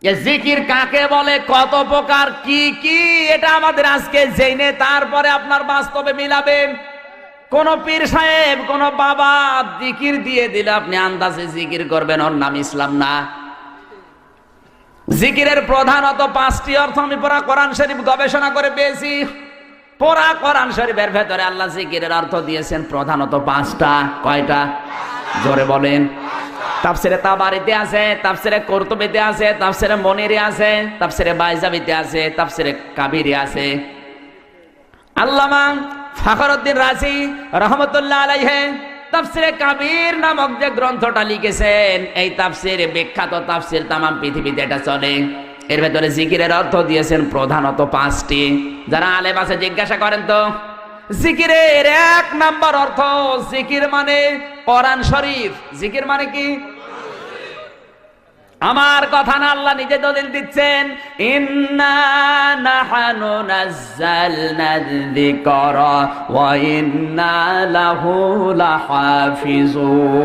জিকির কাকে বলে, কত প্রকার, কি কি, এটা আমাদের আজকে জেনে তারপরে আপনার বাস্তবে মিলাবেন। কোন পীর সাহেব, কোন বাবা জিকির দিয়ে দিলে আপনি আন্দাজে জিকির করবেন, ওর নাম ইসলাম না। জিকিরের প্রধানত 5টি অর্থ আমি পুরা কোরআন শরীফ গবেষণা করে পেয়েছি। পুরা কোরআন শরীফের ভেতরে আল্লাহ জিকিরের অর্থ দিয়েছেন প্রধানত 5টা। কয়টা? জোরে বলেন। তাফসিরে তাবারিতে আছে, তাফসিরে কুরতুবিতে আছে, তাফসিরে মুনিরে আছে, তাফসিরে বাইজাবিতে আছে, তাফসিরে কাবিরে আছে। আল্লামা ফখরুদ্দিন রাজি রহমতুল্লাহ আলাইহি তাফসিরে কাবির নামক যে গ্রন্থটা লিখেছেন, এই তাফসিরে, বিখ্যাত তাফসির, তামাম পৃথিবীতে এটা চলে। এর ভেতরে জিকিরের অর্থ দিয়েছেন প্রধানত 5টি। যারা আলেম আছে জিজ্ঞাসা করেন তো, জিকিরের 1 নাম্বার অর্থ, জিকির মানে কোরআন শরীফ। জিকির মানে কি? আমার কথা না, আল্লাহ নিজে দলিল দিচ্ছেন, ইন্না নাহনু নাযালনা যিকরা ওয়া ইন্না লাহু লাহাফিজুন।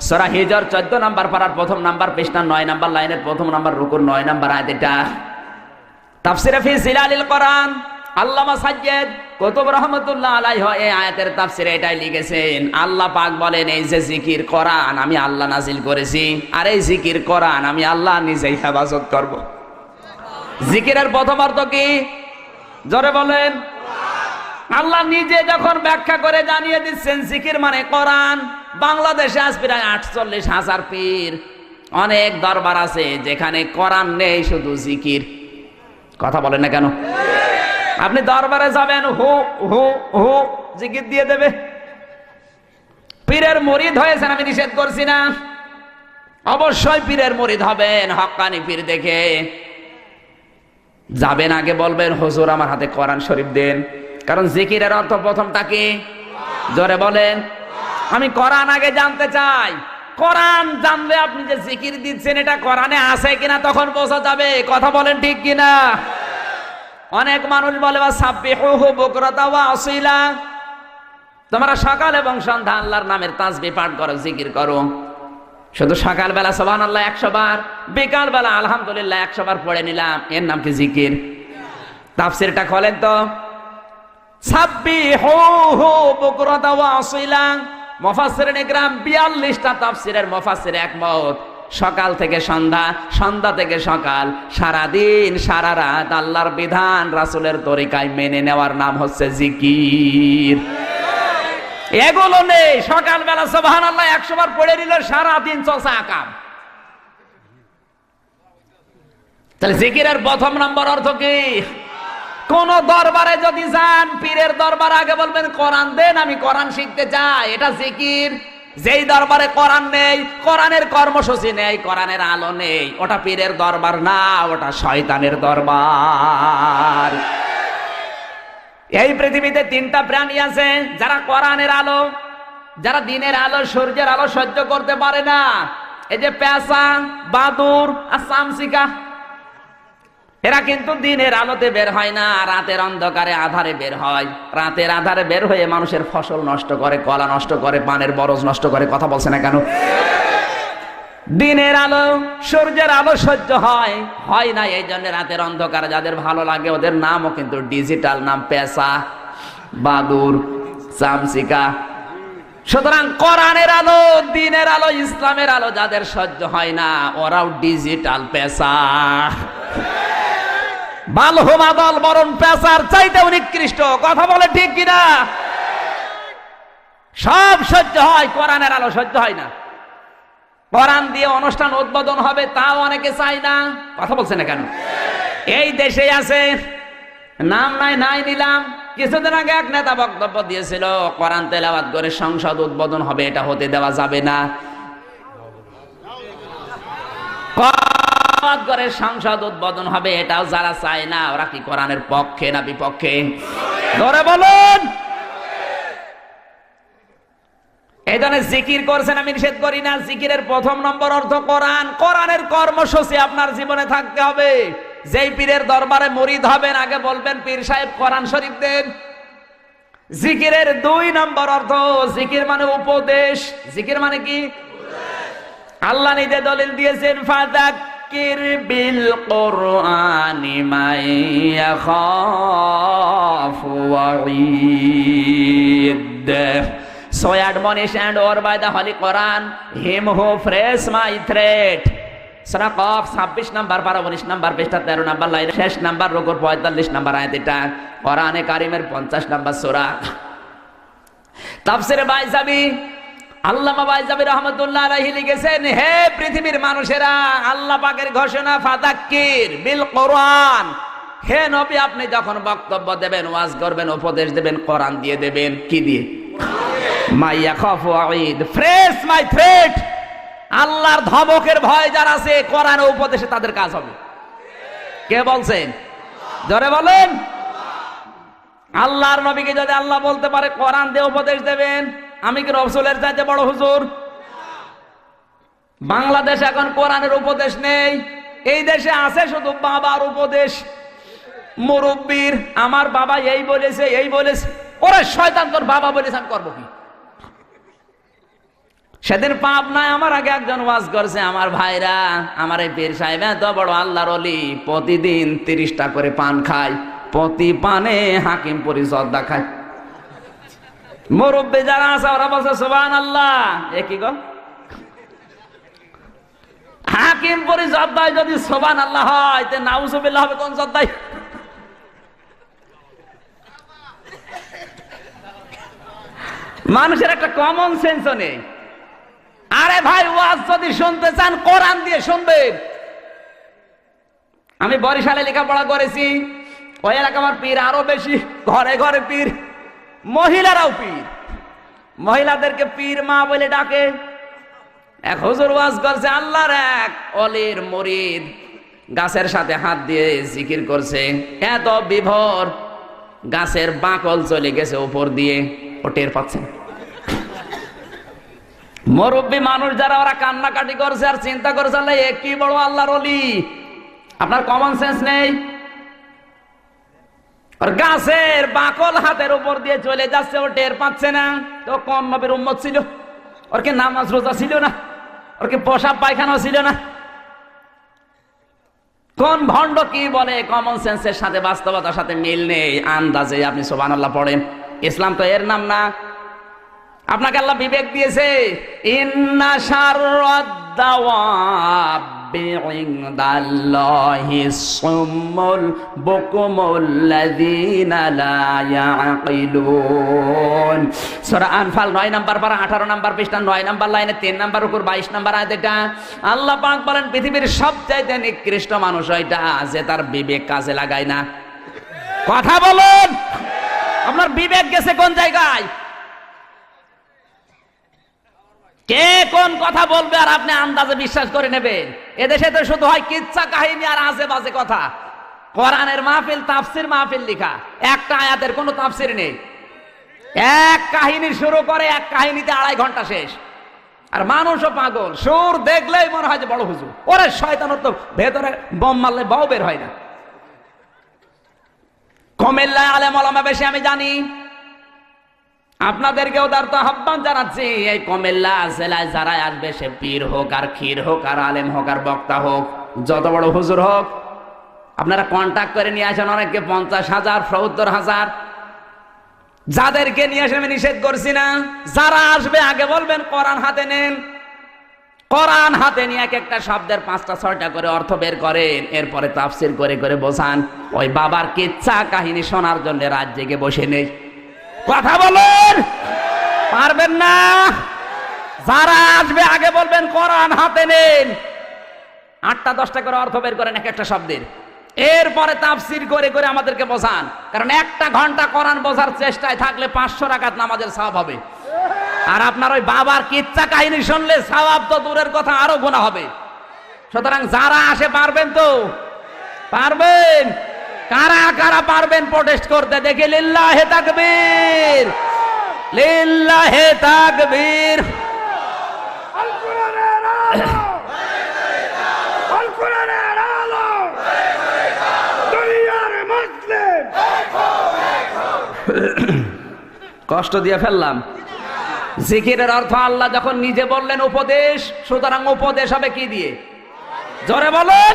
সূরা হিজর 14 নাম্বার পারার 1ম নাম্বার পৃষ্ঠা 9 নাম্বার লাইনের 1ম নাম্বার রুকুর 9 নাম্বার আয়াত। এটা তাফসিরে ফি জিলালিল কোরআন আল্লামা সাজ্জাদ কুতুব রহমাতুল্লাহ আলাইহি এই আয়াতের তাফসিরে এটাই লিখেছেন। আল্লাহ পাক বলেন, এই যে জিকির কোরআন আমি আল্লাহ নাজিল করেছি, আর এই জিকির কোরআন আমি আল্লাহ নিজেই হেফাজত করব। জিকিরের প্রথম অর্থ কি? জোরে বলেন। আল্লাহ নিজে যখন ব্যাখ্যা করে জানিয়ে দিচ্ছেন জিকির মানে কোরআন। বাংলাদেশে আজ প্রায় 48,000 পীর, অনেক দরবার আছে যেখানে কোরআন নেই, শুধু জিকির। কথা বলেন না কেন? আপনি দরবারে যাবেন, হু হু হু জিকির দিয়ে দেবে। পীরের মুরিদ হয়েছেন, আমি নিষেধ করছি না, অবশ্যই পীরের মুরিদ হবেন, হক্কানি পীর দেখে যাবেন। আগে বলবেন, হুজুর আমার হাতে কোরআন শরীফ দেন। কারণ জিকিরের অর্থ প্রথমটা কি? জোরে বলেন। আমি কোরআন আগে জানতে চাই। কোরআন জানলে আপনি যে জিকির দিচ্ছেন এটা কোরআনে আছে কিনা তখন বোঝা যাবে। কথা বলেন ঠিক কিনা? অনেক মানুষ বলে, সাব্বিহুহু বুকরাতা ওয়া আসিলা, তোমরা সকাল এবং সন্ধ্যা আল্লাহর নামের তাসবিহ পাঠ করো, জিকির করো। শুধু সকালবেলা সুবহানাল্লাহ 100 বার, বিকাল বেলা আলহামদুলিল্লাহ 100 বার পড়ে নিলাম, এর নাম কি জিকির? তাফসীরটা খোলেন তো, সাব্বিহুহু বুকরাতা ওয়া আসিলা। মুফাসসিরিন ইকরাম 42টা তাফসীরের মুফাসসির একমত, সকাল থেকে সন্ধ্যা, সন্ধ্যা থেকে সকাল, সারা দিন সারা রাত আল্লাহর বিধান রাসূলের তরিকায় মেনে নেওয়ার নাম হচ্ছে জিকির। এগুলো নেই, সকালবেলা সুবহানাল্লাহ 100 বার পড়ে নিল, সারা দিন চলছে আকাম। তাহলে জিকিরের প্রথম নম্বর অর্থ কি? কোন দরবারে যদি যান, পীরের দরবার, আগে বলবেন কোরআন দেন, আমি কোরআন শিখতে চাই, এটা জিকির। যেই দরবারে কোরআন নেই, কোরআনের কর্মসূচি নেই, কোরআনের আলো নেই, ওটা পীরের দরবার না, ওটা শয়তানের দরবার। এই পৃথিবীতে 3টা প্রাণী আছে যারা কোরআনের আলো, যারা দিনের আলো, সূর্যের আলো সহ্য করতে পারে না। এই যে পেঁচা, বাদুর আর চামচিকা, এরা কিন্তু দিনের আলোতে বের হয় না, রাতের অন্ধকারে আধারে বের হয়। রাতের আধারে বের হয়ে মানুষের ফসল নষ্ট করে, কলা নষ্ট করে, পানের বরজ নষ্ট করে। কথা বলছে না কেন? দিনের আলো, সূর্যের আলো সহ্য হয় না, এই জন্য রাতের অন্ধকারে যাদের ভালো লাগে ওদের নামও কিন্তু ডিজিটাল নাম, পেঁচা, বাদুর, চামচিকা। সুতরাং কোরআনের আলো, দিনের আলো, ইসলামের আলো যাদের সহ্য হয় না, ওরাও ডিজিটাল পেঁচা। বালহুমা দল বরণ পেঁচার চাইতেও নিকৃষ্ট। কথা বলে ঠিক কিনা? সব সহ্য হয়, কোরআনের আলো সহ্য হয় না। কোরআন দিয়ে অনুষ্ঠান উদ্বোধন হবে, তাও অনেকে চায় না। কথা বলছে না কেন? এই দেশে আছে, নাম নাই নিলাম, কিছুদিন আগে এক নেতা বক্তব্য দিয়েছিল, কোরআন তেলাওয়াত করে সংসদ উদ্বোধন হবে, এটা হতে দেওয়া যাবে না। করে সংসদ উদ্বোধন হবে, এটাও যারা চায় না, ওরা কি কোরআনের পক্ষে না বিপক্ষে? ধরে বলুন। এই জন্য জিকির করছেন, আমি নিষেধ করি না। জিকিরের প্রথম নম্বর অর্থ কোরআন। কোরআনের কর্মসূচি আপনার জীবনে থাকতে হবে। যেই পীরের দরবারে মুরিদ হবেন, আগে বলবেন, পীর সাহেব কোরআন শরীফ দেন। জিকিরের 2 নম্বর অর্থ, জিকির মানে উপদেশ। জিকির মানে কি? আল্লাহ নিজে দলিল দিয়েছেন, ফাযাক ফাযাক্কির বিল কুরআনি মান ইয়াখাফু ওয়াঈদ। So admonish and or by the Holy Quran him who frays my threat. Surah cough 26 number পারা 19 নাম্বার পৃষ্ঠা 13 নাম্বার লাইনে শেষ নাম্বার রুকুর 45 নাম্বার আয়াত। এটা কোরআনে কারীমের 50 নাম্বার সূরা। তাফসীরে বাইজাবি আল্লামা বাইজাবি রাহমাতুল্লাহ আলাইহি লিখেছেন, হে পৃথিবীর মানুষেরা, আল্লাহ পাকের ঘোষণা ফাযাক্কির বিল কোরআন। হে নবী, আপনি যখন বক্তব্য দেবেন, ওয়াজ করবেন, উপদেশ দেবেন, কোরআন দিয়ে দেবেন। কি দিয়ে? মাইয়া খাফু ওয়াঈদ, ফ্রেশ মাই থ্রেট। আল্লাহর ধমকের ভয় যার আছে, কোরআন ও উপদেশে তাদের কাজ হবে। কে বলছেন? জোরে বলেন। আল্লাহর নবীকে যদি আল্লাহ বলতে পারে কোরআন দিয়ে উপদেশ দেবেন, আমি কি রাসূলের চাইতে বড় হুজুর? বাংলাদেশে এখন কোরআনের উপদেশ নেই। এই দেশে আছে শুধু বাবার উপদেশ, মুরব্বির। আমার বাবা এই বলেছে, এই বলেছে। ওরে শয়তান, তোর বাবা বলেছে, আমি করবো কি? সেদিন পাপ নাই, আমার আগে একজন ওয়াজ করছে, আমার ভাইরা, আমার এই পীর সাহেব এত বড় আল্লাহর ওলি, প্রতিদিন 30টা করে পান খায়, প্রতি পানে হাকিমপুরি জর্দা খায়। মুরব্বি যারা আছে ওরা বলছে সুবহানাল্লাহ। এ কি গো? হাকিমপুরি জর্দায় যদি সুবহানাল্লাহ হয়, তে নাউজুবিল্লাহ হবে কোন জর্দায়? মানুষের একটা কমন সেন্সও নেই। আরে ভাই, ওয়াজ যদি শুনতে চান কোরআন দিয়ে শুনবেন। আমি বরিশালে লেখাপড়া করেছি, ওই এলাকা আমার পীর আরো বেশি, ঘরে ঘরে পীর, মহিলারাও পীর। মহিলাদেরকে পীর মা বলে ডাকে। এক হুজুর ওয়াজ করছে, আল্লাহর এক অলির মুরিদ গাছের সাথে হাত দিয়ে জিকির করছে, এত বিভোর, গাছের বাকল চলে গেছে উপর দিয়ে, ও টের পাচ্ছেন। মুরব্বী মানুষ যারা, ওরা কান্নাকাটি করছে আর চিন্তা করছে, আল্লাহ এ কি বড় আল্লাহর ওলি। আপনার কমন সেন্স নেই। আর গাছের বাকল হাতের উপর দিয়ে চলে যাচ্ছে, ও টের পাচ্ছে না। তো কোন নবীর উম্মত ছিল? ওর কি নামাজ রোজা ছিল না? ওর কি পেশাব পায়খানা ছিল না? কোন ভণ্ড কি বলে? কমন সেন্সের সাথে বাস্তবতার সাথে মিল নেই। আন্দাজে আপনি সুবহানাল্লাহ পড়েন। ইসলাম তো এর নাম না। আপনাকে আল্লাহ বিবেক দিয়েছে। ইন্না শাররাদ দাওয়াবি ইনদাল্লাহি সুম্মুল বুকুমুল লাযিনা লা ইয়াকিলুন। সূরা আনফাল 9 নাম্বার পারা 18 নাম্বার পৃষ্ঠা 9 নাম্বার লাইনে 3 নাম্বার উপর 22 নাম্বার আয়াত। এটা আল্লাহ পাক বলেন, পৃথিবীর সবচাইতে নিকৃষ্ট মানুষ ওইটা যে তার বিবেক কাজে লাগায় না। কথা বলুন, আপনার বিবেক গেছে কোন জায়গায়? কে কোন কথা বলবে আর আপনি আন্দাজে বিশ্বাস করে নেবেন? এদেশে তো শুধু হয় কিচ্ছা কাহিনী আর আজে বাজে কথা। কোরআনের মাহফিল, তাফসির মাহফিল লেখা, একটা আয়াতের কোনো তাফসির নেই। এক কাহিনী শুরু করে, এক কাহিনীতে 2.5 ঘন্টা শেষ। আর মানুষও পাগল, সুর দেখলেই মনে হয় যে বড় হুজুর। ওরে শয়তানের তো ভেতরে বোম মারলে বাও বের হয় না। কুমিল্লায় আলেম ওলামা বেশি, আমি জানি। আপনাদেরকেও তার তো আহ্বান জানাচ্ছি, এই কুমিল্লা জেলায় যারা আসবে, সে পীর হোক আর ক্ষীর হোক আর আলেম হোক আর বক্তা হোক, যত বড় হুজুর হোক, আপনারা কন্ট্যাক্ট করে নিয়ে আসেন। অনেককে 50,000, 70,000, যাদেরকে নিয়ে আসে আমি নিষেধ করছি না। যারা আসবে আগে বলবেন কোরআন হাতে নেন। কোরআন হাতে নিয়ে এক একটা শব্দের 5টা 6টা করে অর্থ বের করেন, এরপরে তাফসির করে করে বোঝান। ওই বাবার কিচ্ছা কাহিনী শোনার জন্য রাত জেগে বসে নেই। কথা বলুন, পারবেন না? যারা আসবে আগে বলবেন কোরআন হাতে নেন, 8টা 10টা করে অর্থ বের করেন এক একটা শব্দের, এরপরে তাফসির করে করে আমাদেরকে বোঝান। কারণ 1 ঘন্টা কোরআন বোঝার চেষ্টায় থাকলে 500 রাকাত নামাজের সওয়াব হবে। আর আপনার ওই বাবার কিচ্ছা কাহিনী শুনলে সওয়াব তো দূরের কথা, আরো গুনাহ হবে। সুতরাং যারা আসে পারবেন তো? পারবেন? কারা কারা পারবেন প্রোটেস্ট করতে দেখি? লিল্লাহে তাকবীর, লিল্লাহে তাকবীর। কষ্ট দিয়ে ফেললাম। জিকিরের অর্থ আল্লাহ যখন নিজে বললেন উপদেশ, সুতরাং উপদেশ হবে কি দিয়ে? জোরে বলেন।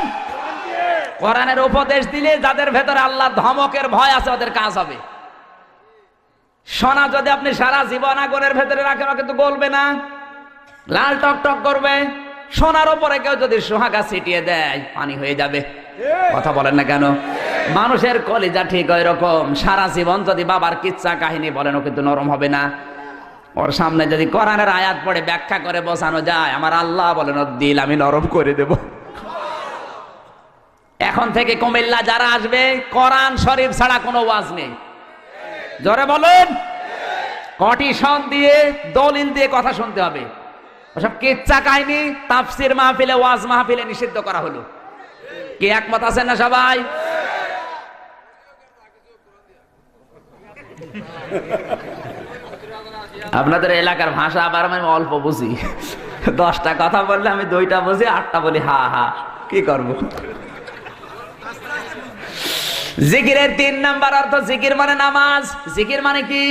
কোরআনের উপদেশ দিলে যাদের ভেতরে আল্লাহর ধমকের ভয় আছে ওদের কাজ হবে। সোনা যদি আপনি সারা জীবন আগুনের ভেতরে রাখেন কিন্তু গলবে না, লাল টক টক করবে। সোনার উপরে কেউ যদি সোহাগা ছিটিয়ে দেয় পানি হয়ে যাবে। কথা বলেন না কেন? মানুষের কলিজা ঠিক ওই রকম, সারা জীবন যদি বাবার কিচ্ছা কাহিনী বলেন ও কিন্তু নরম হবে না। ওর সামনে যদি কোরআনের আয়াত পড়ে ব্যাখ্যা করে বোঝানো যায়, আমার আল্লাহ বলেন ওর দিল আমি নরম করে দেব। এখন থেকে কুমিল্লা যারা আসবে কোরআন শরীফ ছাড়া কোনো ওয়াজ নেই। জোরে বলেন। কটিশন দিয়ে দলিল দিয়ে কথা শুনতে হবে। ওসব কিচ্ছা কাহিনী তাফসির মাহফিলে ওয়াজ মাহফিলে নিষিদ্ধ করা হলো। কি একমত আছেন না সবাই? আপনাদের এলাকার ভাষা আবার আমি অল্প বুঝি। 10টা কথা বললে আমি 2টা বুঝি, 8টা বলি হা হা। কি করব? জিকিরের 3 নাম্বার অর্থ জিকির মানে নামাজ। জিকির মানে কি?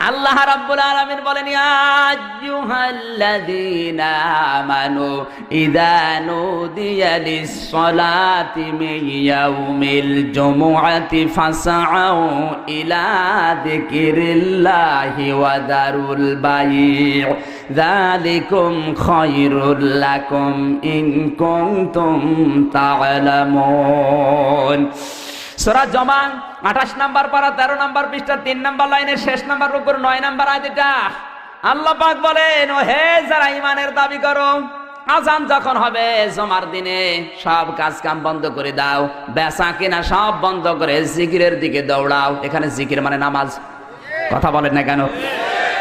আল্লাহ রাব্বুল আলামিন বলেন, ইয়া আইয়ুহাল্লাযীনা আমানু ইযা নুদিয়া লিস-সালাতি মিন ইয়াউমিল জুমুআতি ফাসআউ ইলা যিকিরিল্লাহি ওয়া দারুল বাই' যালিকুম খায়রুল লাকুম ইন কুনতুম তা'লামুন। সূরা জমা 28 নাম্বার পারা 13 নাম্বার পৃষ্ঠা 3 নাম্বার লাইনের শেষ নাম্বার রুকুর 9 নাম্বার আয়াত। এটা আল্লাহ পাক বলেন, ও হে যারা ঈমানের দাবি করো, আযান যখন হবে জুমার দিনে সব কাজ কাম বন্ধ করে দাও, বেচা কিনা সব বন্ধ করে জিকিরের দিকে দৌড়াও। এখানে জিকির মানে নামাজ। কথা বলেন না কেন?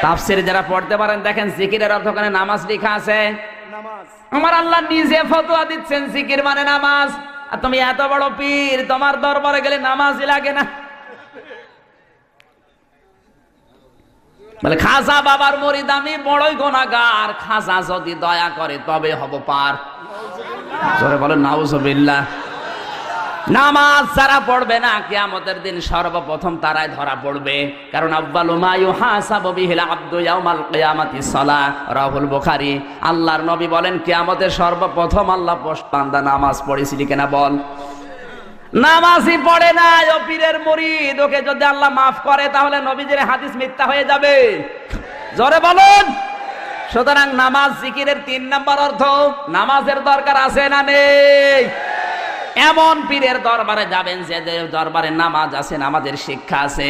তাফসীর যারা পড়তে পারেন দেখেন জিকিরের অর্থ ওখানে নামাজ লেখা আছে। আমার আল্লাহ নিজে ফতোয়া দিচ্ছেন জিকির মানে নামাজ। আর তুমি এত বড় পীর, তোমার দরবারে গেলে নামাজই লাগে না। বলে খাজা বাবার মুরিদ আমি, বড়ই গুনাহগার, খাজা যদি দয়া করে তবে হব পার। জোরে বলেন নাউজুবিল্লাহ। নামাজ যারা পড়বে না কিয়ামতের দিন সর্বপ্রথম তারাই ধরা পড়বে। কারণ আউয়ালু মা ইউহাসাবু বিহিল আবদু ইয়াউমাল কিয়ামাতিস সালাহ, রাহুল বুখারী। আল্লাহর নবী বলেন কিয়ামতের সর্বপ্রথম আল্লাহ বান্দা নামাজ পড়েছিলি কিনা বল। নামাজই পড়ে না ও পীরের মুরিদ, ওকে যদি আল্লাহ মাফ করে তাহলে নবীজির হাদিস মিথ্যা হয়ে যাবে। জোরে বলুন। সুতরাং নামাজ জিকিরের 3 নাম্বার অর্থ, নামাজের দরকার আছে না নেই? এমন পীরের দরবারে যাবেন যে দরবারে নামাজ আছে, নামাজের শিক্ষা আছে।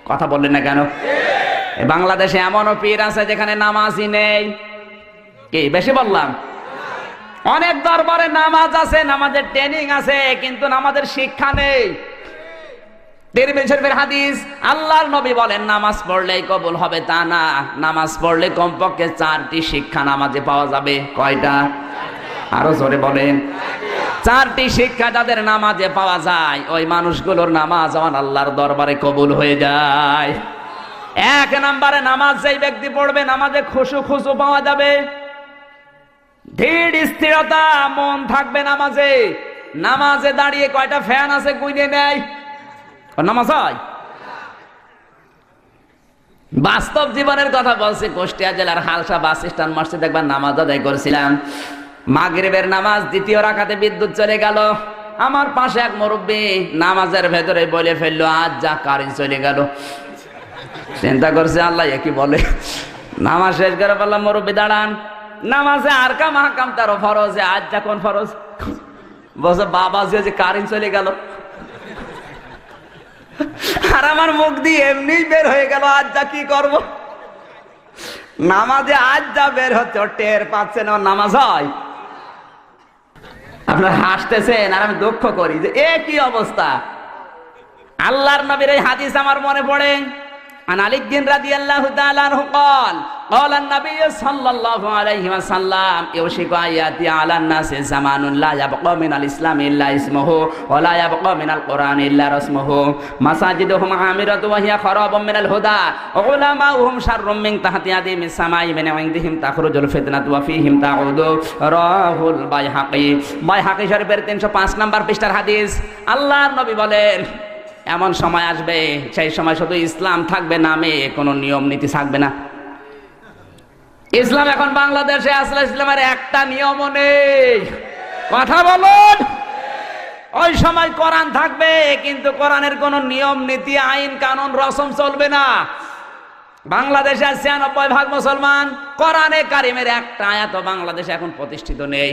কথা বললেন না কেন? বাংলাদেশে এমনও পীর আছে যেখানে নামাজই নেই। কি বেশি বললাম? অনেক দরবারে নামাজ আছে, নামাজের ট্রেনিং আছে, কিন্তু নামাজের শিক্ষা নেই। তিরমিজি শরীফের হাদিস, আল্লাহর নবী বলেন নামাজ পড়লেই কবুল হবে তা না, নামাজ পড়লে কমপক্ষে 4টি শিক্ষা নামাজে পাওয়া যাবে। কয়টা? আরো জোরে বলেন। 4টি শিক্ষা যাদের নামাজে পাওয়া যায় ওই মানুষগুলোর নামাজ আমার আল্লাহর দরবারে কবুল হয়ে যায়। 1 নম্বরে নামাজ যেই ব্যক্তি পড়বে নামাজে খুশু পাওয়া যাবে, ধীর স্থিরতা, মন থাকবে নামাজে। নামাজে দাঁড়িয়ে কয়টা ফ্যান আছে গুইনে নেয়, নামাজ হয়? বাস্তব জীবনের কথা বলছি। কুষ্টিয়া জেলার হালসা বাস স্ট্যান্ড মসজিদে একবার নামাজ আদায় করেছিলাম। মাগরিবের নামাজ 2য় রাকাতে বিদ্যুৎ চলে গেল। আমার পাশে এক মুরব্বী নামাজের ভেতরে বলে ফেললো, আজ যা কারেন্ট চলে গেল। চিন্তা করছে আল্লাহ কি বলে। নামাজ শেষ করে বললাম, মুরব্বী দাঁড়ান, নামাজে আর কাম হাকাম তারও ফরজ, আজ যা কোন ফরজ? বলছে বাবা যে কারেন্ট চলে গেল। আর আমার মুখ দিয়ে এমনি বের হয়ে গেল, আজ যা কি করব? নামাজে আজ যা বের হচ্ছে টের পাচ্ছেন, নামাজ হয়? আপনারা হাসতেছেন আর আমি দুঃখ করি যে এ কি অবস্থা। আল্লাহর নবীর এই হাদিস আমার মনে পড়ে। عن علي رضي الله تعالى عنه قال قال النبي صلى الله عليه وسلم يوشك أن يأتي على الناس زمان لا يبقى من الإسلام إلا اسمه ولا يبقى من القرآن إلا رسمه مساجدهم عامرة وهي خراب من الهدى وعلماؤهم شر من تحت يدهم السماء من عندهم تخرج الفتنة وفيهم تعود رواه البيهقي বাইহাকী শরীফের 305 নম্বর পৃষ্ঠার হাদিস। আল্লাহর নবী বলেন এমন সময় আসবে সেই সময় শুধু ইসলাম থাকবে নামে, কোনো নিয়ম নীতি থাকবে না। ইসলাম এখন বাংলাদেশে আসলে ইসলামের একটা নিয়মও নেই। কথা বলুন। ওই সময় কোরআন থাকবে, কিন্তু কোরআনের কোন নিয়ম নীতি আইন কানুন রসম চলবে না। বাংলাদেশে ৯৬% মুসলমান, কোরআনে কারিমের একটা আয়াত বাংলাদেশে এখন প্রতিষ্ঠিত নেই।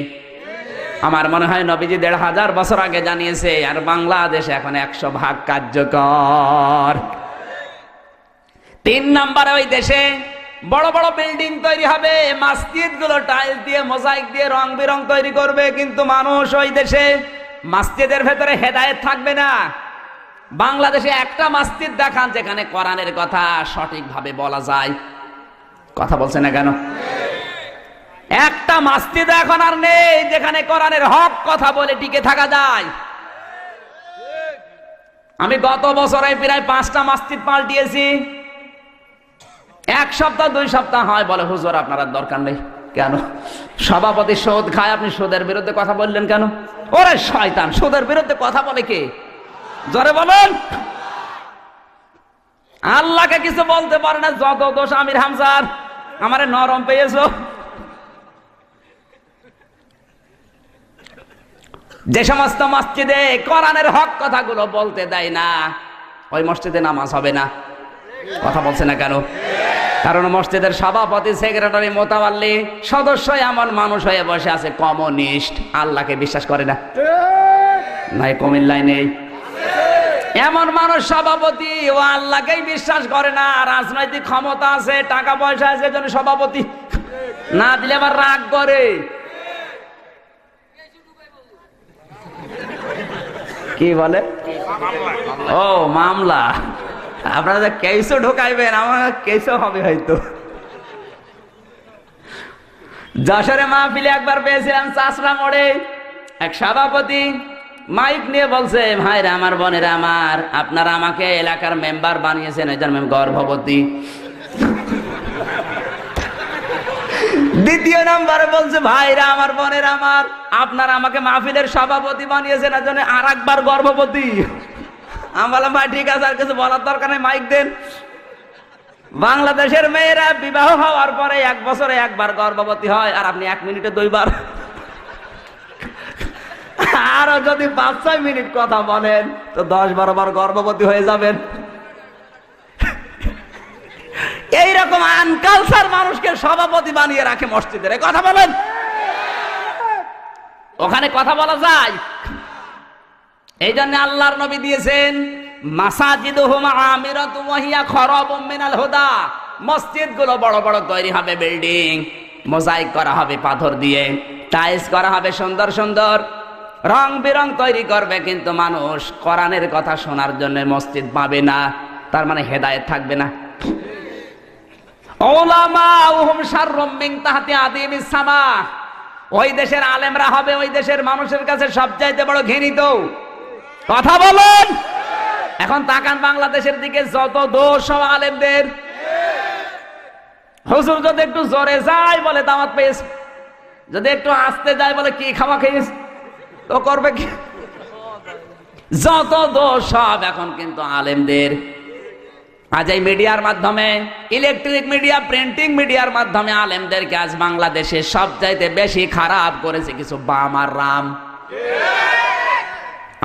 আমার মনে হয় নবীজি ১৫০০ বছর আগে জানিয়েছে, আর বাংলাদেশে এখন ১০০% কার্যকর। ৩ নম্বরে ওই দেশে বড় বড় বিল্ডিং তৈরি হবে, মসজিদ গুলো টাইলস দিয়ে মোজাইক দিয়ে রং বেরং তৈরি করবে, কিন্তু মানুষ ওই দেশে মসজিদের ভেতরে হেদায়েত থাকবে না। বাংলাদেশে একটা মসজিদ দেখান যেখানে কোরআনের কথা সঠিকভাবে বলা যায়। কথা বলছে না কেন? একটা মসজিদ এখন আর নেই যেখানে কোরআনের হক কথা বলে টিকে থাকা যায়। আমি গত বছরে প্রায় 5টা মসজিদ পাল্টিয়েছি। 1 সপ্তাহ 2 সপ্তাহ হয়, বলে হুজুর আপনার দরকার নেই। কেন? সভাপতি সুদ খায়, আপনি সুদের বিরুদ্ধে কথা বললেন কেন? ওরে শয়তান, সুদের বিরুদ্ধে কথা বলে কে? জোরে বলেন। আল্লাহকে কিছু বলতে পারে না, যত দোষ আমির হামজার। আমারে নরম পেয়েছো। যে সমস্ত মসজিদে কোরআনের হক কথাগুলো বলতে দেয় না, ওই মসজিদে নামাজ হবে না। কথা বলছে না কেন? কারণ মসজিদের সভাপতি, সেক্রেটারি, মোতাওয়াল্লি সদস্য এমন মানুষ হয়ে বসে আছে কমিউনিস্ট, আল্লাহকে বিশ্বাস করে না। নাই কুমিল্লায় নেই এমন মানুষ সভাপতি, ও আল্লাহকেই বিশ্বাস করে না। রাজনৈতিক ক্ষমতা আছে, টাকা পয়সা আছে, জন্য সভাপতি না দিলে আবার রাগ করে। কি বলে? ও মামলা। আপনারা কেসও ঢোকাইবেন, আমার কেসও হবে হয়তো। যশোরে মাহফিলে একবার পেয়েছিলাম চাষরা মোড়ে, এক সভাপতি মাইক নিয়ে বলছে, ভাইরা আমার, বোনেরা আমার, আপনারা আমাকে এলাকার মেম্বার বানিয়েছেন, এই জন্য আমি গর্ভবতী। দ্বিতীয় নম্বরে বলছে, ভাইরা আমার, বোনেরা আমার, আপনারা আমাকে মাহফিলের সভাপতি বানিয়েছেন, এই জন্য আর একবার গর্ভবতী। আমি বললাম, ভাই ঠিক আছে, আর কিছু বলার দরকার নেই, মাইক দেন। বাংলাদেশের মেয়েরা বিবাহ হওয়ার পরে 1 বছরে একবার গর্ভবতী হয়, আর আপনি 1 মিনিটে 2 বার। আরো যদি 5-6 মিনিট কথা বলেন তো 10-12 বার গর্ভবতী হয়ে যাবেন। এইরকম আনকালচার মানুষকে সভাপতি বানিয়ে রাখে মসজিদের। কথা বলেন, ওখানে কথা বলা যায়? এই জন্য আল্লাহর নবী দিয়েছেন, মাসাজিদুহুম আমিরাতুম ওয়া হিয়া খারাবুম মিনাল হুদা। মসজিদগুলো বড় বড় তৈরি হবে, বিল্ডিং মোজাইক করা হবে পাথর দিয়ে, টাইলস করা হবে, সুন্দর সুন্দর রং বেরং তৈরি করবে, কিন্তু মানুষ কোরআনের কথা শোনার জন্য মসজিদ পাবে না। তার মানে হেদায়েত থাকবে না। উলামাউহুম শাররুম মিন তাহতি আদিমিস সামা। ওই দেশের আলেমরা হবে ওই দেশের মানুষের কাছে সবচাইতে বড় ঘৃণিত। কথা বলুন। এখন তাকান বাংলাদেশের দিকে, যত দোষ সব আলেমদের। হুজুর যদি একটু জোরে যায় বলে দাওয়াত পেয়েছে, যদি একটু আস্তে যায় বলে কি খাওয়া খেয়েছ, তো করবে কি? যত দোষ সব এখন কিন্তু আলেমদের। আজ এই মিডিয়ার মাধ্যমে, ইলেকট্রিক মিডিয়া, প্রিন্টিং মিডিয়ার মাধ্যমে আলেমদেরকে আজ বাংলাদেশে সবচাইতে বেশি খারাপ করেছে কিছু বাম আর রাম।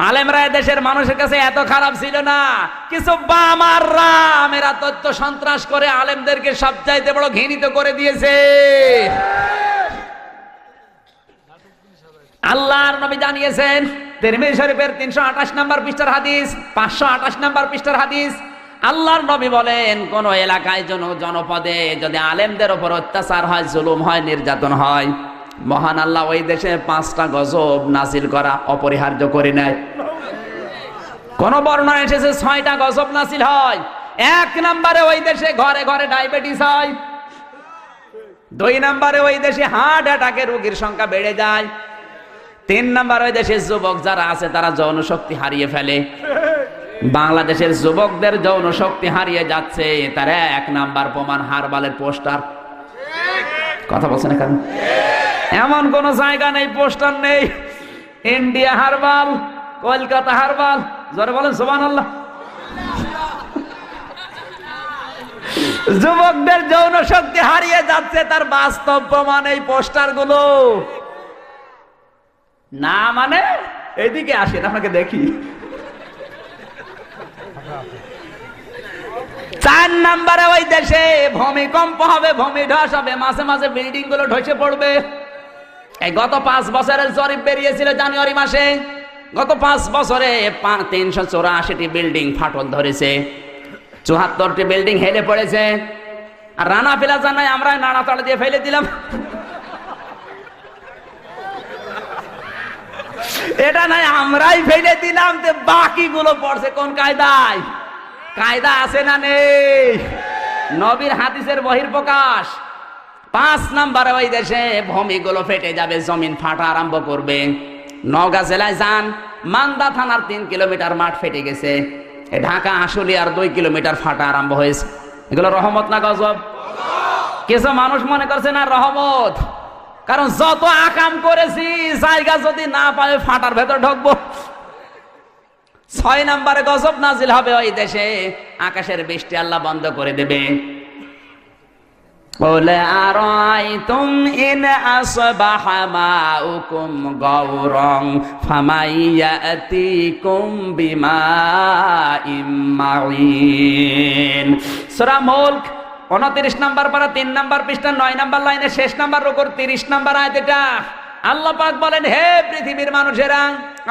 আলেমরা দেশের মানুষের কাছে এত খারাপ ছিল না, কিছু বাম আর রাম এরা তথ্য সন্ত্রাস করে আলেমদেরকে সবচাইতে বড় ঘৃণিত করে দিয়েছে। আল্লাহর নবী জানিয়েছেন, তিরমিজি শরীফের 328 নম্বর পৃষ্ঠার হাদিস, 528 নম্বর পৃষ্ঠার হাদিস, আল্লাহর নবী বলেন, কোন এলাকায় জনপদে যদি আলেমদের উপর অত্যাচার হয়, জুলুম হয়, নির্যাতন হয়, মহান আল্লাহ ওই দেশে 5টা গজব নাজিল করা অপরিহার্য করে নেয়। কোন বর্ণনা এসেছে 6টা গজব নাজিল হয়। 1 নম্বরে ওই দেশে ঘরে ঘরে ডায়াবেটিস হয়। 2 নম্বরে ওই দেশে হার্ট অ্যাটাকের রোগীর সংখ্যা বেড়ে যায়। 3 নম্বরে ওই দেশের যুবক যারা আছে তারা যৌন শক্তি হারিয়ে ফেলে। বাংলাদেশের যুবকদের যৌন শক্তি হারিয়ে যাচ্ছে, তার 1 নাম্বার প্রমাণ হারবালের পোস্টার। কথা বলছেন না কেন? এমন কোন জায়গা নেই পোস্টার নেই। ইন্ডিয়া হারবাল, কলকাতা হারবাল, জোরে বলেন সুবহানাল্লাহ। যুবকদের যৌন শক্তি হারিয়ে যাচ্ছে, তার বাস্তব প্রমাণ এই পোস্টার গুলো। না মানে এদিকে আসেন, আপনাকে দেখি। 4 নম্বরে ওই দেশে ভূমিকম্প হবে, ভূমিধস হবে, মাঝে মাঝে বিল্ডিং গুলো ধসে পড়বে। এই গত 5 বছরের জরিপ বেরিয়েছিল জানুয়ারি মাসে। গত 5 বছরে 384টি বিল্ডিং ফাটল ধরেছে, 74টি বিল্ডিং হেলে পড়েছে। আর রানা প্লাজা নাই, আমরা নাড়াতাড়া দিয়ে ফেলে দিলাম। এটা নাই আমরাই ফেলে দিলাম, বাকিগুলো পড়ছে কোন কায়দায়? কায়দা আছে না নেই? নবীর হাদিসের বহির্প্রকাশ। 5 নম্বরে ওই দেশে ভূমিগুলো ফেটে যাবে, জমিন ফাটা আরম্ভ করবে। নওগাঁ জেলায় যান, মান্দা থানার 3 কিলোমিটার মাঠ ফেটে গেছে। ঢাকা আশুলিয়ার 2 কিলোমিটার ফাটা আরম্ভ হয়েছে। এগুলো রহমত না গজব? কিছু মানুষ মনে করছে না রহমত, কারণ যত আকাম করেছি জায়গা যদি না পাবে ফাটার ভেতর ঢুকবো। 6 নম্বরে গজব নাজিল হবে ওই দেশে, আকাশের বৃষ্টি আল্লাহ বন্ধ করে দেবে। বলে আরাইতুম ইন আসবাহা মাউকুম গাওরান ফামাইয়াতিকুম বিমাইম মাইন। সূরা মুলক 29 নম্বর পারা 3 নম্বর পৃষ্ঠা 9 নম্বর লাইনে শেষ নম্বর রুকুর 30 নম্বর আয়াত। এটা আল্লাহ পাক বলেন, হে পৃথিবীর মানুষেরা,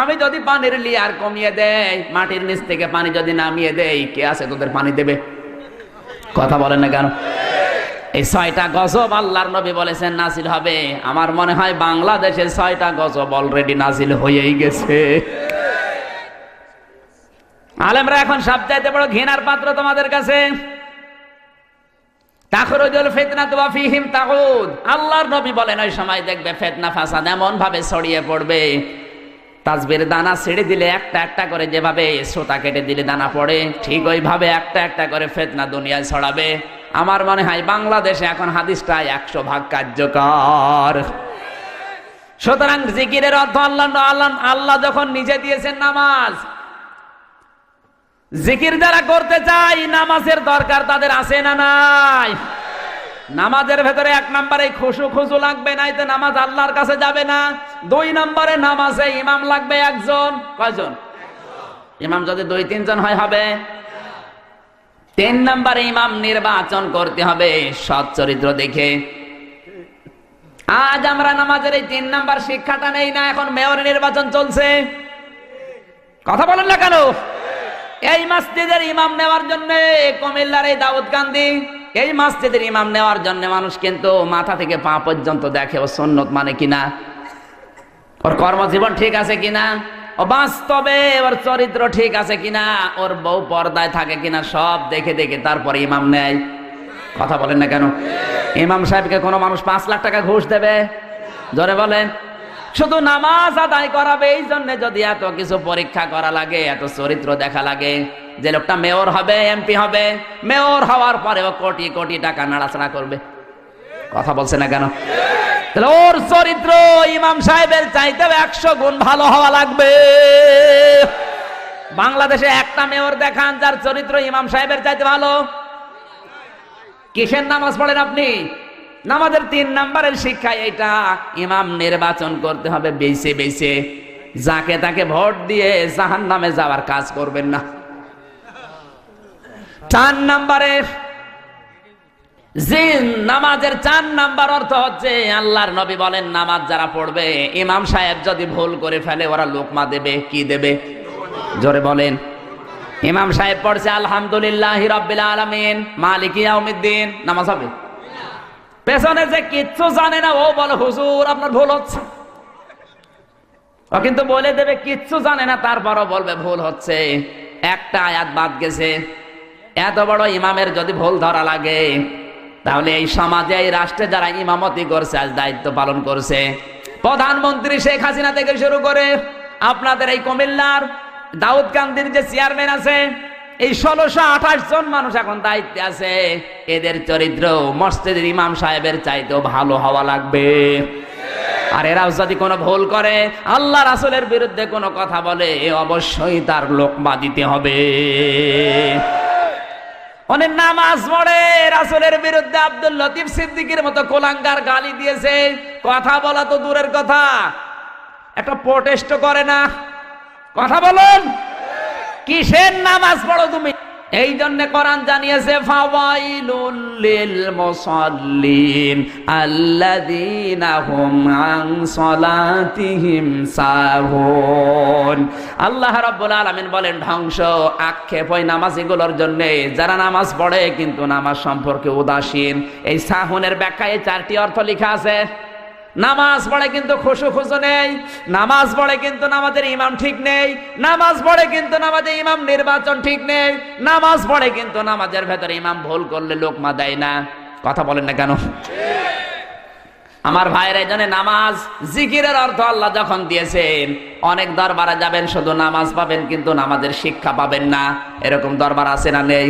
আমি যদি পানির লেয়ার কমিয়ে দেই, মাটির নিচ থেকে পানি যদি নামিয়ে দেই, কে আছে তোদের পানি দেবে? কথা বলেন না কেন? এই 6টা গজব আল্লাহর নবী বলেছেন নাজিল হবে। আমার মনে হয় বাংলাদেশে 6টা গজব অলরেডি নাজিল হয়েই গেছে। আলেমরা এখন সবচাইতে বড় ঘৃণার পাত্র তোমাদের কাছে। তাখরুজুল ফিতনাতু ওয়া ফীহিম তাউদ। আল্লাহর নবী বলেন ওই সময় দেখবে ফিতনা ফাসাদ এমন ভাবে ছড়িয়ে পড়বে, তাসবির দানা ছেড়ে দিলে একটা একটা করে যেভাবে সুতা কেটে দিলে দানা পড়ে, ঠিক ওইভাবে একটা একটা করে ফিতনা দুনিয়ায় ছড়াবে। আমার মনে হয় বাংলাদেশে এখন হাদিসটা 100% কার্যকর। সুতরাং জিকিরের অর্থ আল্লাহ যখন নিজে দিয়েছেন নামাজ, জিকির যারা করতে চাই নামাজের দরকার তাদের আছে না নাই? নামাজের ভেতরে 1 নম্বরে খুশু লাগবে, নাই তো নামাজ আল্লাহর কাছে যাবে না। 2 নম্বরে নামাজে ইমাম লাগবে একজন। কয়জন? ইমাম যদি 2-3 জন হয় হবে। 3 নম্বরে ইমাম নির্বাচন করতে হবে সৎ চরিত্র দেখে। আজ আমরা নামাজের এই 3 নম্বর শিক্ষাটা নেই না, এখন মেয়র নির্বাচন চলছে। কথা বলেন না কেন? এই মসজিদের ইমাম নেওয়ার জন্য কুমিল্লার এই দাউদকান্দি, এই মসজিদের ইমাম নেওয়ার জন্য মানুষ কিন্তু মাথা থেকে পা পর্যন্ত দেখে ও সুন্নত মানে কিনা, ওর কর্মজীবন ঠিক আছে কিনা, ও বাস্তবে ওর চরিত্র ঠিক আছে কিনা, ওর বউ পর্দায় থাকে কিনা, সব দেখে দেখে তারপরে ইমাম নেয়। কথা বলেন না কেন? ইমাম সাহেবকে কোনো মানুষ 5 লাখ টাকা ঘুষ দেবে? জোরে বলেন। শুধু নামাজ আদায় করাবে এই জন্য যদি এত কিছু পরীক্ষা করা লাগে, এত চরিত্র দেখা লাগে, যে লোকটা মেয়র হবে, এমপি হবে, মেয়র হওয়ার পরেও কোটি কোটি টাকা নাড়াচাড়া করবে। কথা বলছে না কেন? তাহলে ওর চরিত্র ইমাম সাহেবের চাইতেও 100 গুণ ভালো হওয়া লাগবে। বাংলাদেশে একটা মেয়র দেখান যার চরিত্র ইমাম সাহেবের চাইতে ভালো। কিসের নামাজ পড়েন আপনি? নামাজের 3 নম্বরের শিক্ষা এইটা, ইমাম নির্বাচন করতে হবে বেছে বেছে, যাকে তাকে ভোট দিয়ে জাহান্নামে যাওয়ার কাজ করবেন না। 4 নম্বরে নামাজের 4 নম্বর অর্থ হচ্ছে, আল্লাহর নবী বলেন নামাজ যারা পড়বে, ইমাম সাহেব যদি ভুল করে ফেলে ওরা লোকমা দেবে। কি দেবে? জোরে বলেন। ইমাম সাহেব পড়ছে আলহামদুলিল্লাহি রাব্বিল আলামিন মালিকি ইয়াউমিদ্দিন, নামাজ হবে? পেছনে যে কিচ্ছু জানে না ও বলে হুজুর আপনার ভুল হচ্ছে, ও কিন্তু বলে দেবে কিচ্ছু জানে না, তারপরও বলবে ভুল হচ্ছে, একটা আয়াত বাদ গেছে। এত বড় ইমামের যদি ভুল ধরা লাগে, তাহলে এই সমাজে এই রাষ্ট্রে যারা ইমামতি করছে, আজ দায়িত্ব পালন করছে, প্রধানমন্ত্রী শেখ হাসিনা থেকে শুরু করে আপনাদের এই কুমিল্লার দাউদকান্দির যে চেয়ারম্যান আছে, এই 1628 জন মানুষ এখন দায়িত্বে আছে, এদের চরিত্র মসজিদের ইমাম সাহেবের চাইতেও ভালো হওয়া লাগবে। আর এরাও যদি কোনো ভুল করে, আল্লাহ রাসূলের বিরুদ্ধে কোনো কথা বলে, অবশ্যই তার লোকমা দিতে হবে। অনেক নামাজ পড়ে রাসূলের বিরুদ্ধে আব্দুল লতিফ সিদ্দিকীর মতো কোলাঙ্গার গালি দিয়েছে, কথা বলা তো দূরের কথা, একটা প্রোটেস্ট করে না? কথা বলুন, কিসের নামাজ পড়ো তুমি? এই জন্য কোরআন জানিয়েছে ফাওয়াইলুল লিল মুসাল্লিন আল্লাযীনা হুম আন সালাতিহিম সাহুন। আল্লাহ রাব্বুল আলামিন বলেন ধ্বংস, আক্ষেপ ওই নামাজীগুলোর জন্য যারা নামাজ পড়ে কিন্তু নামাজ সম্পর্কে উদাসীন। এই সাহুনের ব্যাখ্যায় 4টি অর্থ লেখা আছে। নামাজ পড়ে কিন্তু খুশু নেই, নামাজ পড়ে কিন্তু নামাজের ইমাম ঠিক নেই, নামাজ পড়ে কিন্তু নামাজের ইমাম নির্বাচন ঠিক নেই, নামাজ পড়ে কিন্তু নামাজের ভেতরে ইমাম ভুল করলে লোকমা দেয় না। কথা বলেন না কেন? আমার ভাইয়ের এই জন্য নামাজ জিকিরের অর্থ আল্লাহ যখন দিয়েছেন, অনেক দরবারে যাবেন শুধু নামাজ পাবেন কিন্তু নামাজের শিক্ষা পাবেন না। এরকম দরবার আছে না নেই?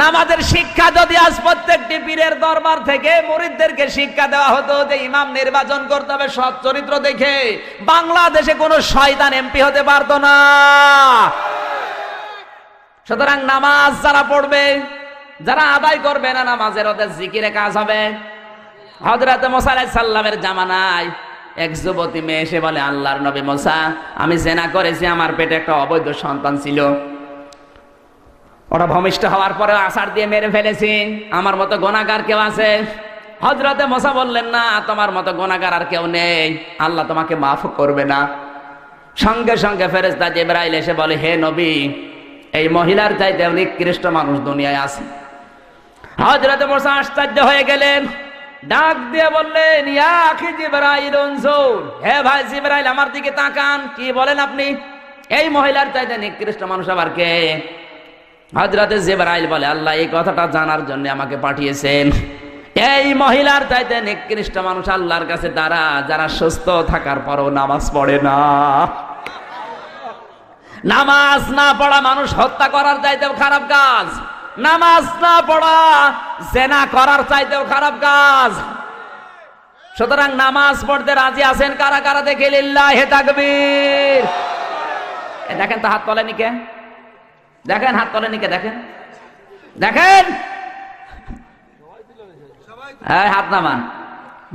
নামাজের শিক্ষা যদি আজ প্রত্যেকটি পীরের দরবার থেকে মুরিদদেরকে শিক্ষা দেওয়া হতো যে ইমাম নির্বাচন করতে হবে সৎ চরিত্র দেখে, বাংলাদেশে কোনো শয়তান এমপি হতে পারতো না। সুতরাং নামাজ যারা পড়বে, যারা আদায় করবে না নামাজের, ওদের জিকিরে কাজ হবে। হযরত মুসা আলাইহিস সালামের জামানায় এক যুবতী মেয়ে এসে বলে, আল্লাহর নবী মুসা, আমি জিনা করেছি, আমার পেটে একটা অবৈধ সন্তান ছিল, ওরা ভূমিষ্ঠ হওয়ার পরে আছাড় দিয়ে মেরে ফেলেছি, আমার মতো গুনাহগার কেউ আছে? হযরতে মুসা বললেন, না, তোমার মতো গুনাহগার আর কেউ নেই, আল্লাহ তোমাকে মাফ করবে না। সঙ্গে সঙ্গে ফেরেশতা জিবরাইল এসে বলে, হে নবী, এই মহিলার চাইতে নিকৃষ্ট মানুষ দুনিয়ায় আছে। হযরতে মুসা আশ্চর্য হয়ে গেলেন, ডাক দিয়ে বললেন, ইয়া আখি জিবরাইল উনজুর, হে ভাই জিবরাইল আমার দিকে তাকান, কি বলেন আপনি? এই মহিলার চাইতে নিকৃষ্ট মানুষ আবার কে? হযরতে জিবরাইল বলে, আল্লাহ এই কথাটা জানার জন্য আমাকে পাঠিয়েছেন। এই মহিলার চাইতে নিকৃষ্ট মানুষ আল্লাহর কাছে তারা যারা সুস্থ থাকার পরও নামাজ পড়ে না। নামাজ না পড়া মানুষ হত্যা করার চাইতেও খারাপ কাজ, নামাজ না পড়া জিনা করার চাইতেও খারাপ কাজ। সুতরাং নামাজ পড়তে রাজি আছেন কারা কারা? দেখে লিল্লাহি তাকবীর। দেখেন তো হাত তোলেনি কে? দেখেন হাত তোলেনি কে? দেখেন দেখেন, হাত নামান।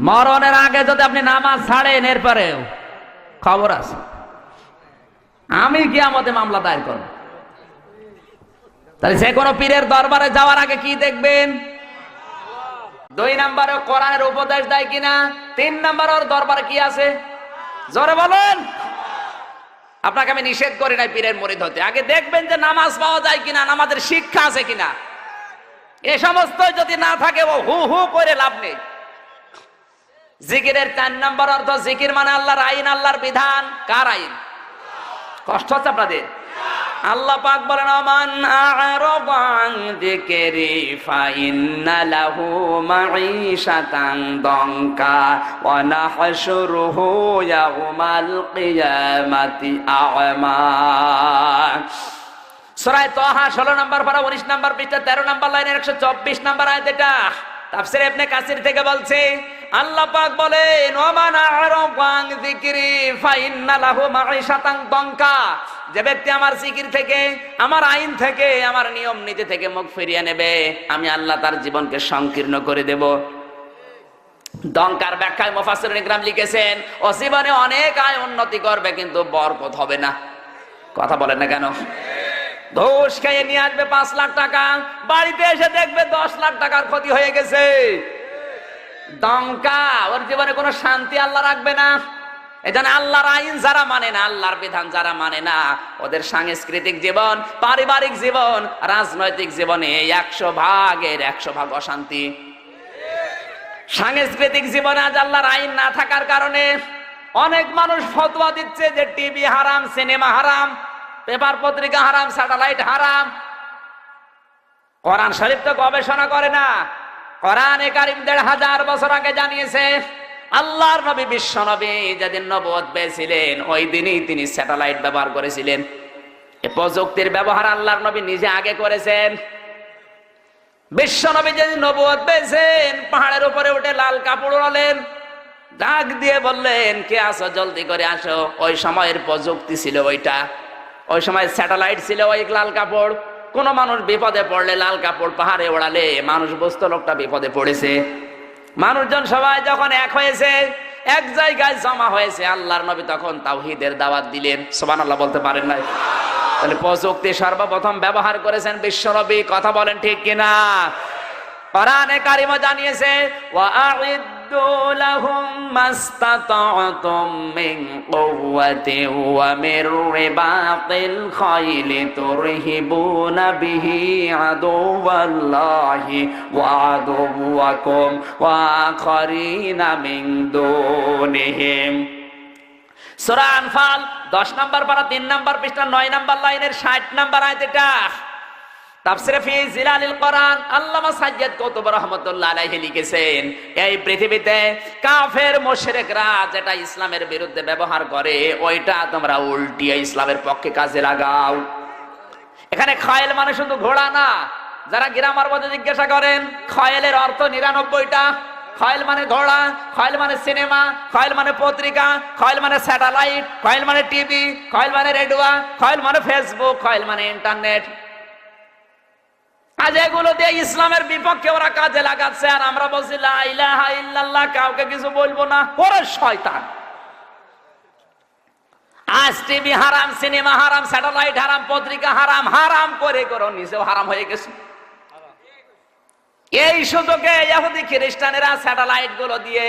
মরণের আগে যদি আপনি নামাজ ছাড়েন, এরপরেও খবর আছে, আমি কিয়ামতে মামলা দায়ের করব। তাহলে যে কোনো পীরের দরবারে যাওয়ার আগে কি দেখবেন? 2 নম্বরে কোরআনের উপদেশ দেয় কিনা, 3 নম্বর ওর দরবারে কি আছে? জোরে বলেন। আপনাকে আমি নিষেধ করি নাই পীরের মুরিদ হতে, আগে দেখবেন যে নামাজ পাওয়া যায় কিনা, নামাজের শিক্ষা আছে কিনা। এ সমস্ত যদি না থাকে, ও হু হু করে লাভ নেই। জিকিরের 4 নম্বর অর্থ, জিকির মানে আল্লাহর আইন, আল্লাহর বিধান। কার আইন? কষ্ট হচ্ছে আপনাদের? আল্লাহ পাক বলেন, আমান আ'রাদা আন যিকরি ফাইন্না লাহু মাঈশাতান দানকা ওয়া নাহশুরুহু ইয়াওমাল কিয়ামাতি আ'মা। সূরা তাহা 16 নম্বর পারা 19 নম্বর পৃষ্ঠা 13 নম্বর লাইনের 124 নম্বর আয়াত। এটা তাফসীর ইবনে কাসির থেকে বলছে, আল্লাহ পাক বলেন, ওয়ামান আ'রাদা আন যিকরি ফাইন্না লাহু মাঈশাতান দানকা, যে ব্যক্তি আমার জিকির থেকে, আমার আইন থেকে, আমার নিয়ম নীতি থেকে মুখ ফিরিয়ে নেবে, আমি আল্লাহ তার জীবনকে সংকীর্ণ করে দেব। দঙ্কার ব্যাখ্যায় মুফাসসিরিন ইকরাম লিখেছেন, ও জীবনে অনেক আয় উন্নতি করবে কিন্তু বরকত হবে না। কথা বলেন না কেন? ঘুষ খেয়ে নিয়ে আসবে 5 লাখ টাকা, বাড়িতে এসে দেখবে 10 লাখ টাকার ক্ষতি হয়ে গেছে। দঙ্কা, ওর জীবনে কোনো শান্তি আল্লাহ রাখবে না। এজন্য আল্লাহর আইন যারা মানে না, আল্লাহর বিধান যারা মানে না, ওদের সাংস্কৃতিক জীবন, পারিবারিক জীবন, রাজনৈতিক জীবনে 100 ভাগের 100 ভাগ অশান্তি। সাংস্কৃতিক জীবনে আজ আল্লাহর আইন না থাকার কারণে অনেক মানুষ ফতোয়া দিচ্ছে যে টিভি হারাম, সিনেমা হারাম, পেপার পত্রিকা হারাম, স্যাটেলাইট হারাম। কোরআন শরীফ তো গবেষণা করে না। কোরআনে কারীম 1500 বছর আগে জানিয়েছে, আল্লাহর নবী বিশ্ব নবী যেদিন নবুয়ত পেয়েছিলেন, ওই দিনই তিনি স্যাটেলাইট ব্যবহার করেছিলেন। এই প্রযুক্তির ব্যবহার আল্লাহর নবী নিজে আগে করেছেন। বিশ্ব নবী যেদিন নবুয়ত পেয়েছেন, পাহাড়ের উপরে উঠে লাল কাপড় ওড়ালেন, ডাক দিয়ে বললেন, কে আসো, জলদি করে আসো। ওই সময়ের প্রযুক্তি ছিল ওইটা, ওই সময় স্যাটেলাইট ছিল, ওই লাল কাপড়। কোন মানুষ বিপদে পড়লে লাল কাপড় পাহাড়ে ওড়ালে মানুষ বুঝতো লোকটা বিপদে পড়েছে। মানুষজন সবাই যখন এক হয়েছে, এক জায়গায় জমা হয়েছে। আল্লাহর নবী তখন তাওহীদের দাওয়াত দিলেন। সুবহানাল্লাহ বলতে পারেন না? তাহলে প্রযুক্তি সর্বপ্রথম ব্যবহার করেছেন বিশ্বনবী। কথা বলেন ঠিক কিনা? কোরআনে কারিমে জানিয়েছে ওয়া'আইদ্দু লাহুম মাস্তাতা'তুম মিন কুওয়াতিন ওয়া মির রিবাতিল খাইলি তুরহিবুনা বিহি আদুওয়াল্লাহি ওয়া আদুওয়াকুম ওয়া আখারিনা মিন দুনিহিম। সূরা আনফাল 10 নম্বর পারা 3 নম্বর পৃষ্ঠা 9 নম্বর লাইনের 60 নম্বর আয়াত। এটা তাফসীরে ফি জিলালিল কোরআন আল্লামা সাজ্জাদ কুতুব রাহমাতুল্লাহ আলাইহি লিখেছেন, এই পৃথিবীতে কাফের মুশরিকরা যেটা ইসলামের বিরুদ্ধে ব্যবহার করে ওইটা তোমরা উল্টিয়ে ইসলামের পক্ষে কাজে লাগাও। এখানে খায়েল মানে শুধু ঘোড়া না। যারা গ্রামার মধ্যে জিজ্ঞাসা করেন খায়েলের অর্থ 99টা। খায়েল মানে ঘোড়া, খায়েল মানে সিনেমা, খায়েল মানে পত্রিকা, খায়েল মানে স্যাটেলাইট, খায়েল মানে টিভি, খায়েল মানে রেডিও, খায়েল মানে ফেসবুক, খায়েল মানে ইন্টারনেট। আজ এগুলো দিয়ে ইসলামের বিপক্ষে ওরা কাজে লাগাচ্ছে, আর আমরা বলছি লা ইলাহা ইল্লাল্লাহ, কাউকে কিছু বলবো না। ওরে শয়তান! আজ টিভি হারাম, সিনেমা হারাম, স্যাটেলাইট হারাম, পত্রিকা হারাম, হারাম করে করো নিচেও হারাম হয়ে গেছে। এই সুযোগে ইহুদি খ্রিস্টানেরা স্যাটেলাইট গুলো দিয়ে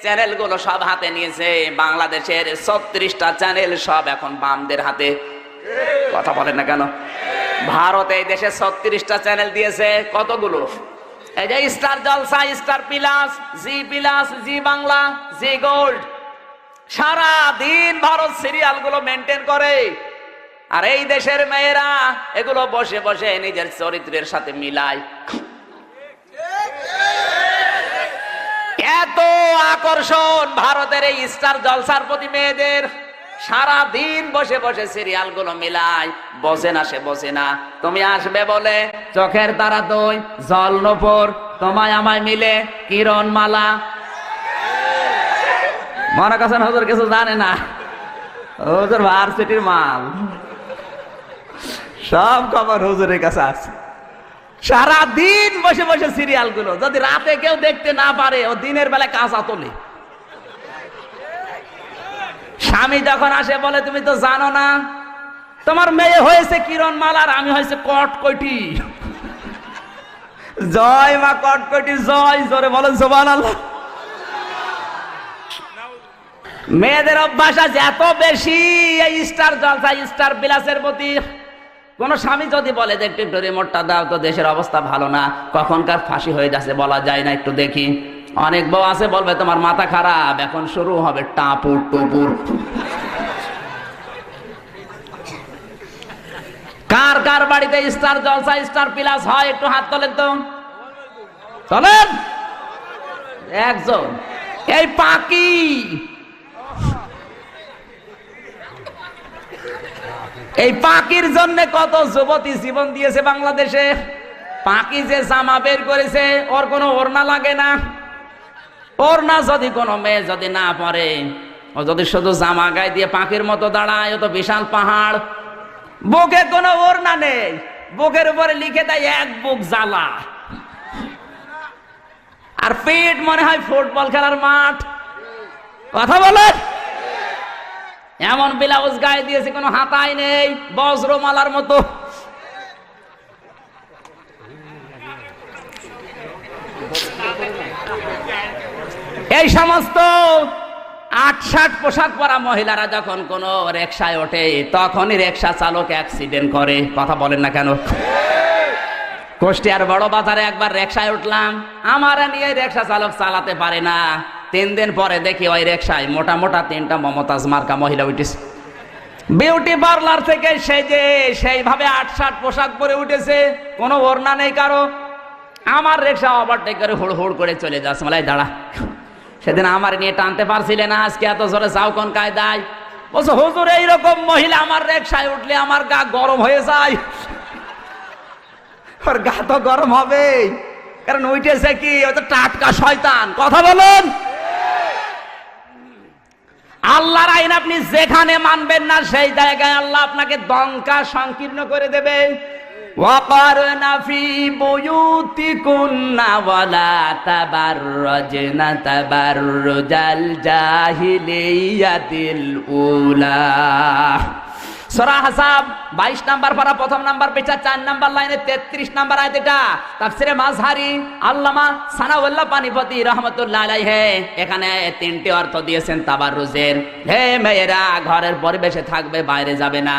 চ্যানেল গুলো সব হাতে নিয়েছে। বাংলাদেশের 36টা চ্যানেল সব এখন বামদের হাতে। কথা বলেন না কেন? ভারত এই দেশে 36টা চ্যানেল দিয়েছে। কতগুলো? এই যে স্টার জলসা, স্টার প্লাস, জি প্লাস, জি বাংলা, জি গোল্ড। সারা দিন ভারত সিরিয়াল গুলো মেনটেন করে, আর এই দেশের মেয়েরা এগুলো বসে বসে নিজের চরিত্রের সাথে মিলায়। এত আকর্ষণ ভারতের এই স্টার জলসার প্রতি মেয়েদের। সারা দিন বসে বসে সিরিয়াল গুলো মিলায়। বসে না, সে বসে না। তুমি আসবে বলে চোখের তারা দুই, জল নূপুর, তোমায় আমায় মিলে কিরণ মালা। মনে করছেন হুজুর কিছু জানে না? হুজুর ভার্সিটির মাল, সব খবর হুজুরের কাছে আছে। সারা দিন বসে বসে সিরিয়াল গুলো, যদি রাতে কেউ দেখতে না পারে ও দিনের বেলায় কাঁচা তোলে। স্বামী যখন আসে বলে তুমি তো জানো না তোমার মেয়ে হয়েছে কিরণ মালার, আমি হয়েছে কটকটি। জয় মা কটকটি জয়, জোরে বলেন সুবহানাল্লাহ। মেয়েদের অভ্যাস আছে এত বেশি এই স্টার জলসা, স্টার বিলাসের প্রতি। কোন স্বামী যদি বলে যে একটু রিমোটটা দাও তো, দেশের অবস্থা ভালো না, কখনকার ফাঁসি হয়ে যাচ্ছে বলা যায় না, একটু দেখি। অনেক বউ আছে বলবে তোমার মাথা খারাপ, এখন শুরু হবে টাপুর টুপুর। কার কার বাড়িতে স্টার জলসা, স্টার প্লাস হয় একটু হাত তোলেন তো, তোলেন। একজন। এই পাকি, এই পাকির জন্য কত যুবতী জীবন দিয়েছে বাংলাদেশে। পাকি যে জামা বের করেছে, ওর কোনো ওড়না লাগে না। ওড়না যদি কোনো মেয়ে যদি না পরে, ও যদি শুধু জামা গায়ে দিয়ে পাখির মতো দাঁড়ায়, ও তো বিশাল পাহাড়। বুকে কোনো ওড়না নেই, বুকের উপরে লিখে দেয় এক বুক জ্বালা, আর পেট মনে হয় ফুটবল খেলার মাঠ। কথা বলেন। এমন ব্লাউজ গায়ে দিয়েছে কোনো হাতাই নেই, বজ্রমালার মতো। এই সমস্ত ৮-৬০ পোশাক পরা মহিলারা যখন কোন রিকশায় ওঠে, তখনই রিকশা চালক অ্যাক্সিডেন্ট করে। কথা বলেন না কেন? কুষ্টিয়ার বড় বাজারে একবার রিকশায় উঠলাম, আমার নিয়ে রিকশা চালক চালাতে পারে না। 3 দিন পরে দেখি ওই রিকশায় মোটা মোটা 3টা মমতাজ মার্কা মহিলা উঠেছে। বিউটি পার্লার থেকে সেজে সেইভাবে ৮-৬০ পোশাক পরে উঠেছে, কোনো ওড়না নেই কারো। আমার রিকশা ওভারটেক করে হুড় হুড় করে চলে যাচ্ছে। মালাই দাঁড়া, সেদিন আমার নিয়ে টানতে পারছিলে না, আজকে এত জোরে যাও কোন কায়দায়? বলছো হুজুর এইরকম মহিলা আমার রিকশায় উঠলে আমার গা গরম হয়ে যায়। ওর গা তো গরম হবে, কারণ উঠেছে কি, ও তো টাটকা শয়তান। কথা বলুন। আল্লাহর আইন আপনি যেখানে মানবেন না, সেই জায়গায় আল্লাহ আপনাকে দঙ্কা সংকীর্ণ করে দেবে। وقرن في بيوتكن ولا تبرجن تبرج الجاهلية الأولى সূরা আহজাব 22 নাম্বার পারা প্রথম নাম্বার পেজা 4 নাম্বার লাইনে 33 নাম্বার আয়াত এটা তাফসিরে মাযহারি আল্লামা সানাউল্লাহ পানিপতি রাহমাতুল্লাহ আলাইহি এখানে তিনটি অর্থ দিয়েছেন তাবাররুজের। হে মেয়েরা ঘরের পরিবেশে থাকবে, বাইরে যাবে না।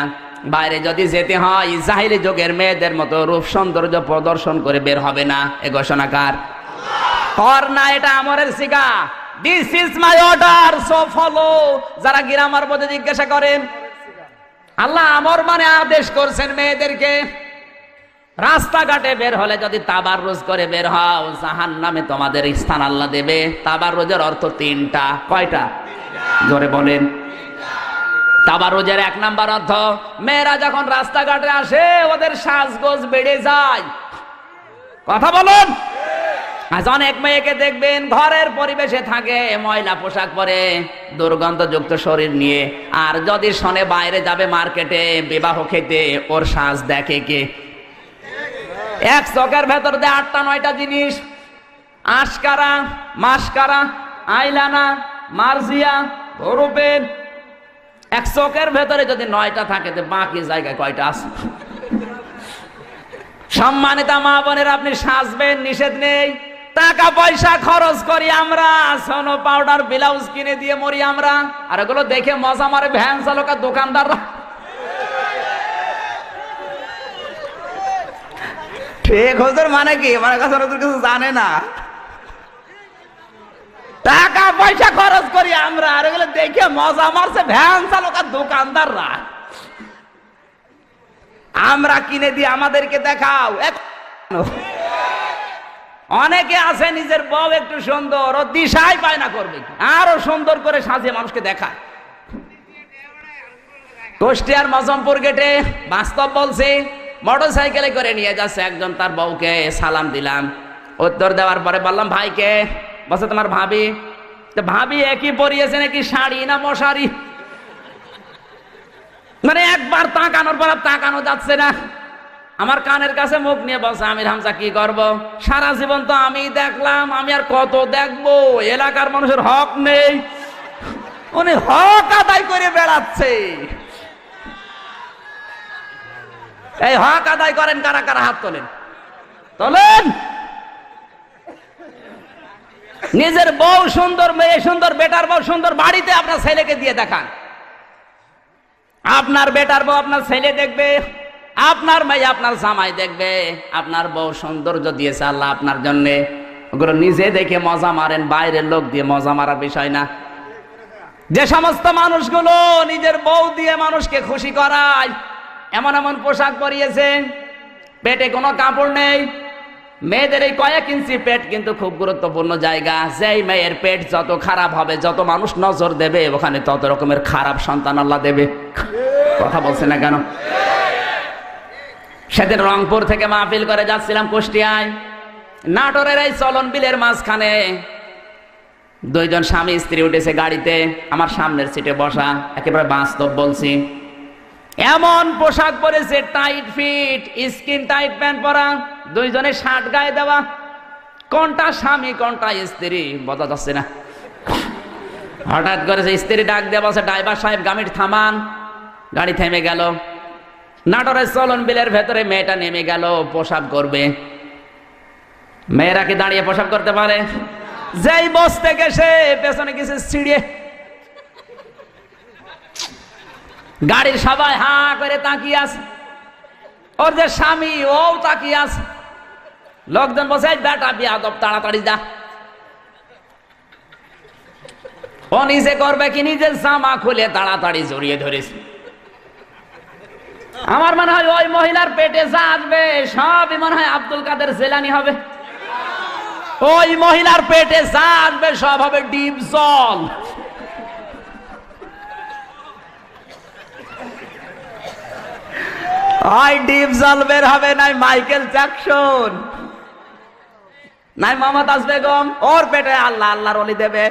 বাইরে যদি যেতে হয় জাহিলি যুগের মেয়েদের মতো রূপ সৌন্দর্য প্রদর্শন করে বের হবে না। এ ঘোষণাকার কর না, এটা আমরের সিগা। This is my order, so follow. যারা গ্রামার মধ্যে জিজ্ঞাসা করেন আল্লাহ আমর মানে আদেশ করছেন মেয়েদেরকে। রাস্তাঘাটে বের হলে যদি তাবাররুজ করে বের হও জাহান্নামে তোমাদের স্থান আল্লাহ দেবে। তাবাররুজের অর্থ তিনটা। কয়টা? জোরে বলেন। তাবাররুজের 1 নাম্বার অর্থ, মেয়েরা যখন রাস্তাঘাটে আসে ওদের সাজগোজ বেড়ে যায়। কথা বলুন। আজ অনেক মেয়েকে দেখবেন ঘরের পরিবেশে থাকে, ময়লা পোশাক পরে, দুর্গন্ধযুক্ত শরীর নিয়ে, আর যদি শোনে বাইরে যাবে মার্কেটে বিবাহ খেতে, ওর সাজ দেখে কে? এক চোখের ভেতর দিয়ে 8টা 9টা জিনিস, আশকারা, মাসকারা, আইলানা, মার্জিয়া, রূপেন। এক চোখের ভেতরে যদি 9টা থাকে তো বাকি জায়গায় কয়টা আছে? সম্মানিতা মা বোনের, আপনি সাজবেন, নিষেধ নেই। টাকা পয়সা খরচ করি আমরা, সোনো পাউডার ব্লাউজ কিনে দিয়ে মরি আমরা, আর এগুলো দেখে মজা মারে ভ্যান চালক আর দোকানদাররা। ঠিক হুজুর মানে কি? মানে কাছে কিছু জানে না। টাকা পয়সা খরচ করি আমরা, আর এগুলো দেখে মজা মারছে ভ্যান চালক আর দোকানদাররা। আমরা কিনে দিয়ে আমাদেরকে দেখাও। অনেকে আছে নিজের বউ একটু সুন্দর, ও দিশাই পায় না করবে কি, আরো সুন্দর করে সাজিয়ে মানুষকে দেখায়। কুষ্টিয়ার মজমপুর গেটে বাস্তব বলছি, মোটর সাইকেলে করে নিয়ে যাচ্ছে একজন তার বউকে। সালাম দিলাম, উত্তর দেওয়ার পরে বললাম ভাইকে। বলছে তোমার ভাবি। তো ভাবি একই পরিয়েছে নাকি শাড়ি না মশারি? মানে একবার তাকানোর পর তাকানো যাচ্ছে না। আমার কানের কাছে মুখ নিয়ে বলছে আমির হামজা কি করব? সারা জীবন তো আমি দেখলাম, আমি আর কত দেখবো? এলাকার মানুষের হক নেই, উনি হক আদায় করে বেড়াচ্ছে। এই হক আদায় করেন কারা কারা? হাত তোলেন, তোলেন। নিজের বউ সুন্দর, মেয়ে সুন্দর, বেটার বউ সুন্দর, বাড়িতে আপনার ছেলেকে দিয়ে দেখান। আপনার বেটার বউ আপনার ছেলে দেখবে, আপনার মেয়ে আপনার জামাই দেখবে। আপনার বউ সৌন্দর্য দিয়েছে আল্লাহ আপনার জন্য, ওগুলো নিজে দেখে মজা মারেন, বাইরের লোক দিয়ে মজা মারার বিষয় না। যে সমস্ত মানুষগুলো নিজের বউ দিয়ে মানুষকে খুশি করায়, এমন এমন পোশাক পরিয়েছে, পেটে কোনো কাপড় নেই। মেয়েদের এই কয়েক ইঞ্চি পেট কিন্তু খুব গুরুত্বপূর্ণ জায়গা। যেই মেয়ের পেট যত খারাপ হবে, যত মানুষ নজর দেবে, ওখানে তত রকমের খারাপ সন্তান আল্লাহ দেবে। কথা বলছে না কেন? সেদিন রংপুর থেকে মাহফিল করে যাচ্ছিলাম কুষ্টিয়ায়, নাটোরের এই চলন বিলের মাঝখানে 2 জন স্বামী স্ত্রী উঠেছে গাড়িতে, আমার সামনের সিটে বসা। একেবারে বাস্তব বলছি, এমন পোশাক পরেছে, tight fit, skin tight pant পরা, 2 জনের শার্ট গায়ে দেওয়া। কোনটা স্বামী কোনটা স্ত্রী বোঝা যাচ্ছে না। হঠাৎ করে স্ত্রী ডাক দিয়ে বলছে ড্রাইভার সাহেব গাড়ি থামান। গাড়ি থেমে গেল। নাটোরের চলন বিলের ভেতরে মেয়েটা নেমে গেল পোশাক করবে। মেয়েরা কি দাঁড়িয়ে পোশাক করতে পারে? যেই বসতে গেছে পেছনে গেছে ছিড়িয়ে। গাড়ির সবাই হা করে তাকিয়ে আছে, ওর যে স্বামী ও তাকিয়ে আছে। লোকজন বসে বেটা বিয়াদব, তাড়াতাড়ি যা। ও নিজে করবে কি, নিজের জামা খুলে তাড়াতাড়ি জড়িয়ে ধরেছে। আমার মনে হয় ওই মহিলার পেটে যা আসবে সবই মনে হয় আব্দুল কাদের জেলানি হবে। ওই মহিলার পেটে যা আসবে সব হবে ডিপ জল। ওই ডিপ জল বের হবে নাই মাইকেল জ্যাকসন, নাই মমতাজ বেগম। ওর পেটে আল্লাহ আল্লাহর ওলি দেবে।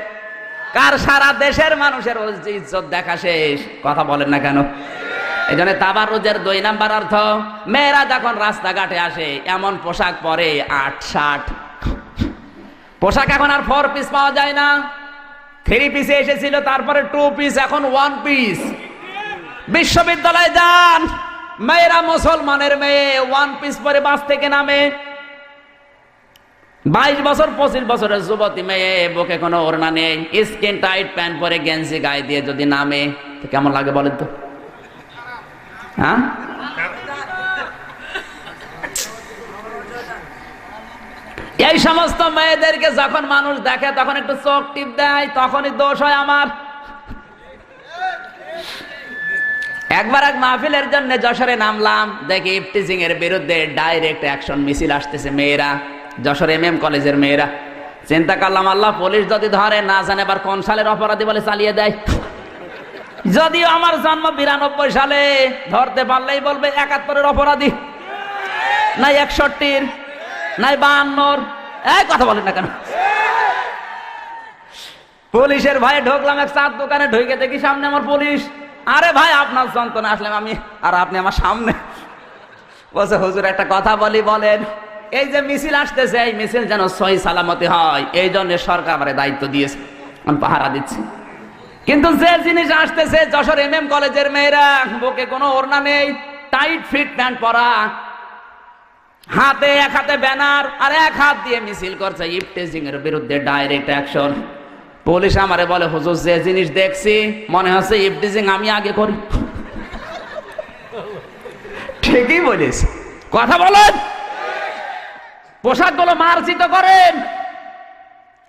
কার সারা দেশের মানুষের ইজ্জত দেখা শেষ। কথা বলেন না কেন? এই জন্য তাবাররুজের 2 নাম্বার অর্থ, মেয়েরা যখন রাস্তাঘাটে আসে এমন পোশাক পরে 8-60 পোশাক। এখন আর 4 পিস পাওয়া যায় না, 3 পিসে এসেছিল, তারপরে 2 পিস, এখন 1 পিস। বিশ্ববিদ্যালয়ে যান, মেয়েরা মুসলমানের মেয়ে 1 পিস পরে বাস থেকে নামে। 22 বছর 25 বছরের যুবতী মেয়ে, বুকে কোনো ওড়না নেই, স্কিন টাইট প্যান্ট পরে গেঞ্জি গায়ে দিয়ে যদি নামে তো কেমন লাগে বলেন তো? হ্যাঁ, এই সমস্ত মেয়েদেরকে যখন মানুষ দেখে তখন একটু চোখ টিপ দেয়, তখনই দোষ হয় আমার। একবার এক মাহফিলের জন্য যশোরে নামলাম, দেখি ইফটিজিং এর বিরুদ্ধে ডাইরেক্ট অ্যাকশন মিছিল আসতেছে মেয়েরা, যশোর MM কলেজের মেয়েরা। চিন্তা করলাম, আল্লাহ পুলিশ যদি ধরে না জানে আবার কোন সালের অপরাধী বলে চালিয়ে দেয়। যদিও আমার জন্ম 92 সালে, ধরতে পারলেই বলবে 71-এর অপরাধী, নাই 61-র, নাই 52-র। এই কথা বলেন না কেন? পুলিশের ভয়ে ঢুকলাম এক চার দোকানে, ঢুকে দেখি সামনে আমার পুলিশ। আরে ভাই, আপনার যন্ত্রণা আসলাম আমি, আর আপনি আমার সামনে। বলছে, হুজুর একটা কথা বলি, বলেন। এই যে মিছিল আসতেছে, এই মিছিল যেন সহি সালামতি হয়, এই জন্য সরকার আমার দায়িত্ব দিয়েছে, আমি পাহারা দিচ্ছি। কিন্তু যে জিনিস আসতেছে, যশোর MM কলেজের মেয়েরা, বুকে কোনো ওড়না নেই, টাইট ফিট প্যান্ট পরা, হাতে এক হাতে ব্যানার আর এক হাত দিয়ে মিছিল করছে ইফটিজিং এর বিরুদ্ধে ডাইরেক্ট অ্যাকশন। পুলিশ আমারে বলে, হুজুর যে জিনিস দেখছি মনে হচ্ছে ইফটিজিং আমি আগে করি। ঠিকই বলিস, কথা বলেন। পোশাকগুলো মার্জিত করেন,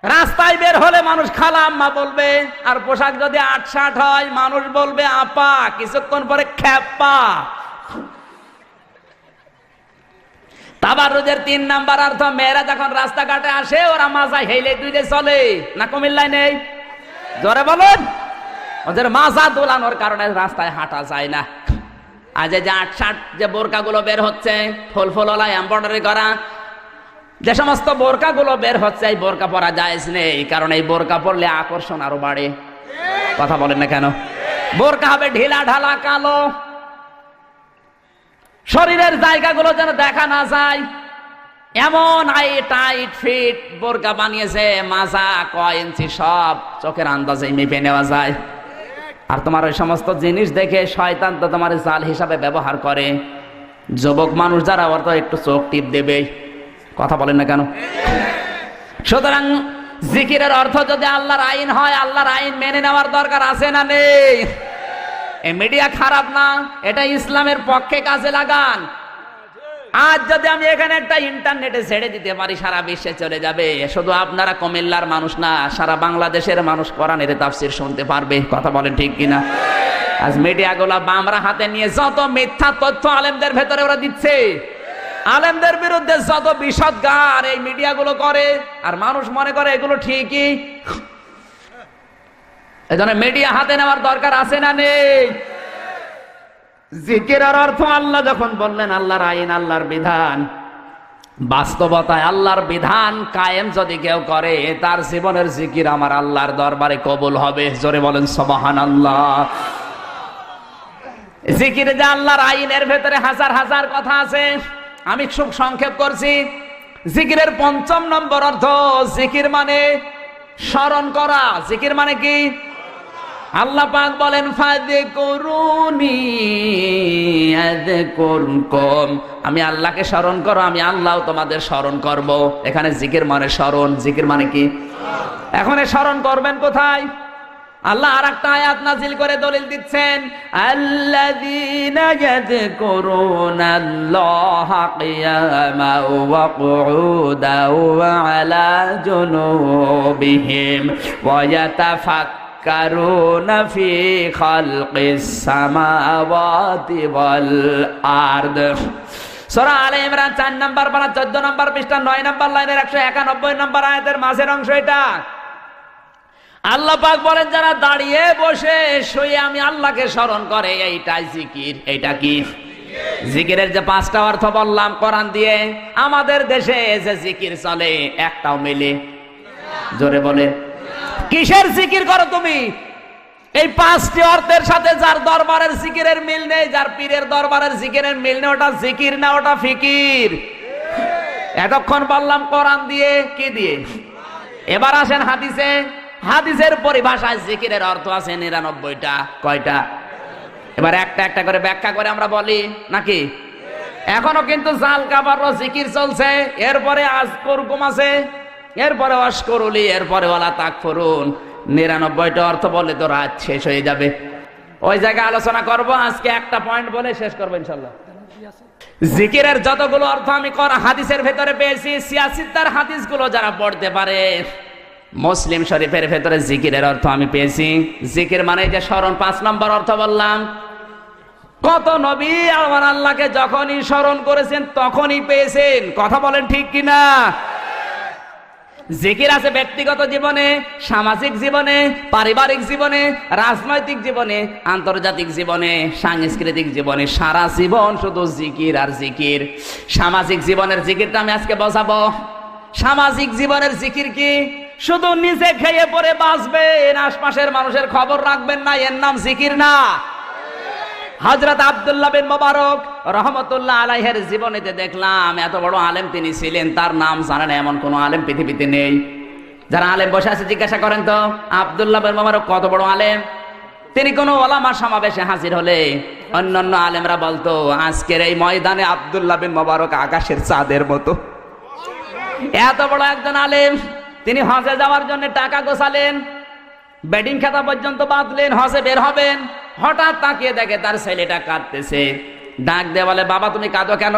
রাস্তায় বের হলে মানুষ খালা আম্মা বলবে, আর পোশাক যদি 8-60 হয় মানুষ বলবে আপা, কিছুক্ষণ পরে খ্যাপা। তাবাররুজের 3 নাম্বার অর্থ, মেয়েরা যখন রাস্তাঘাটে আসে ওরা মাজা হেলে দুইলে চলে না, কুমিল্লায় নেই? জোরে বলুন। ওদের মাজা দোলানোর কারণে রাস্তায় হাঁটা যায় না। আজ যে 8-60 যে বোরকাগুলো বের হচ্ছে, ফুল এমব্রয়ডারি করা, যে সমস্ত বোরকাগুলো বের হচ্ছে, এই বোরকা পরা জায়েজ নেই, কারণ এই বোরকা পরলে আকর্ষণ আরো বাড়ে। কথা বলেন না কেন? বোরকা হবে ঢিলা ঢালা কালো, শরীরের জায়গাগুলো যেন দেখা না যায়, এমন টাইট ফিট বোরকা বানিয়েছে, মাজা কয় ইঞ্চি সব চোখের আন্দাজে মেপে নেওয়া যায়। আর তোমার ওই সমস্ত জিনিস দেখে শয়তান তো তোমার জাল হিসাবে ব্যবহার করে। যুবক মানুষ যারা, ওর তো একটু চোখ টিপ দেবেই। কথা বলেন না কেন? সুতরাং জিকিরের অর্থ যদি আল্লাহর আইন হয়, আল্লাহর আইন মেনে নেওয়ার দরকার আছে না নেই? এই মিডিয়া খারাপ না, এটা ইসলামের পক্ষে কাজে লাগান। আজ যদি আমি এখানে একটা ইন্টারনেটে ছেড়ে দিতে পারি, সারা বিশ্বে চলে যাবে। শুধু আপনারা কুমিল্লার মানুষ না, সারা বাংলাদেশের মানুষ কোরআনের তাফসীর শুনতে পারবে। কথা বলেন ঠিক কিনা? আজ মিডিয়াগুলো বামরা হাতে নিয়ে যত মিথ্যা তথ্য আলেমদের ভেতরে ওরা দিচ্ছে, আলেমদের বিরুদ্ধে যত বিশদ গান এই মিডিয়াগুলো করে, আর মানুষ মনে করে এগুলো ঠিকই। এজন্য মিডিয়া হাতে নেওয়ার দরকার আছে না নেই? জিকিরের অর্থ, আল্লাহ যখন বললেন আল্লাহর আইন, আল্লাহর বিধান, বাস্তবতায় আল্লাহর বিধান কায়েম যদি কেউ করে, তার জীবনের জিকির আমার আল্লাহর দরবারে কবুল হবে। জোরে বলেন সুবহানাল্লাহ। জিকিরে যে আল্লাহর আইনের ভেতরে হাজার হাজার কথা আছে, আমি খুব সংক্ষেপ করছি। জিকিরের 5ম নম্বর অর্থ, জিকির মানে স্মরণ করা। জিকির মানে কি? আল্লাহ পাক বলেন, ফাযকুরুনি আযকুরকুম, আমি আল্লাহকে স্মরণ করো, আমি আল্লাহ তোমাদের স্মরণ করব। এখানে জিকির মানে স্মরণ। জিকির মানে কি? এখন স্মরণ করবেন কোথায়? আল্লাহ আরেকটা আয়াত নাজিল করে দলিল দিচ্ছেন, আল্লাযীনা ইয়াযকুরুনাল্লাহা কিয়ামান ওয়া কুউদান ওয়া আলা জুনুবিহিম ওয়া ইয়াতাফাক্কারুনা ফি খালকিস সামাওয়াতি ওয়াল আরদ। সূরা আলে ইমরান 4 নম্বর পারা 14 নম্বর পৃষ্ঠা 9 নম্বর লাইনের 191 নম্বর আয়াতের মাঝের অংশ এটা। আল্লাহ পাক বলেন, যারা দাঁড়িয়ে বসে শুয়ে আমি আল্লাহকে স্মরণ করে, এইটাই জিকির। এইটা কি? জিকিরের যে 5টা অর্থ বললাম কোরআন দিয়ে, আমাদের দেশে যে জিকির চলে একটাও মিলে। জোরে বলে, কিসের জিকির করো তুমি? এই পাঁচটি অর্থের সাথে যার দরবারের জিকিরের মিল নেই, যার পীরের দরবারের জিকিরের মিল নেই, ওটা জিকির না, ওটা ফিকির। এতক্ষণ বললাম কোরআন দিয়ে, কি দিয়ে? এবার আসেন হাদিসে। হাদিসের পরিভাষায় জিকিরের অর্থ আছে ৯৯টা। কয়টা? এবার একটা একটা করে ব্যাখ্যা করে আমরা বলি নাকি? এখনো কিন্তু জাল কাবার জিকির চলছে, এরপরে আজকুরকুম আছে, এরপরে অশকুরুলি, এরপরে ওয়ালা তাকফুরুন। ৯৯টা অর্থ বলে তো রাত শেষ হয়ে যাবে। ওই জায়গায় আলোচনা করব। আজকে একটা পয়েন্ট বলে শেষ করবো ইনশাল্লাহ। জিকিরের যতগুলো অর্থ আমি হাদিসের ভেতরে পেয়েছি, সিয়াসিদ্দার হাদিসগুলো যারা পড়তে পারে, মুসলিম শরীফের ভেতরে জিকিরের অর্থ আমি পেয়েছি। জিকির মানে যে স্মরণ, ৫ নম্বর অর্থ বললাম। কত নবী আমার আল্লাহকে যখনই স্মরণ করেছেন তখনই পেয়েছেন। কথা বলেন ঠিক কিনা? জিকির আছে ব্যক্তিগত জীবনে, সামাজিক জীবনে, পারিবারিক জীবনে, রাজনৈতিক জীবনে, আন্তর্জাতিক জীবনে, সাংস্কৃতিক জীবনে। সারা জীবন শুধু জিকির আর জিকির। সামাজিক জীবনের জিকিরটা আমি আজকে বোঝাবো। সামাজিক জীবনের জিকির কি? শুধু নিজে খেয়ে পরে বাঁচবেন, আশপাশের মানুষের খবর রাখবেন না, এর নাম জিকির না। হযরত আব্দুল্লাহ বিন মুবারক রহমতুল্লাহ আলাইহির জীবনেতে দেখলাম এত বড় আলেম তিনি ছিলেন, তার নাম জানেন এমন কোন আলেম পৃথিবীতে নেই। যারা আলেম বসে আছে জিজ্ঞাসা করেন তো, আব্দুল্লাহ বিন মুবারক কত বড় আলেম? তিনি কোন ওলামা সমাবেশে হাজির হলে অন্যান্য আলেমরা বলতো, আজকের এই ময়দানে আব্দুল্লাহ বিন মুবারক আকাশের চাঁদের মতো। এত বড় একজন আলেম, তিনি হজে যাওয়ার জন্য টাকা গোছালেন, বেডিং খাতা পর্যন্ত বাঁধলেন, হজে বের হবেন। হঠাৎ তাকিয়ে দেখে তার ছেলেটা কাঁদতেছে। ডাক দিয়ে বলে, বাবা তুমি কাঁদো কেন?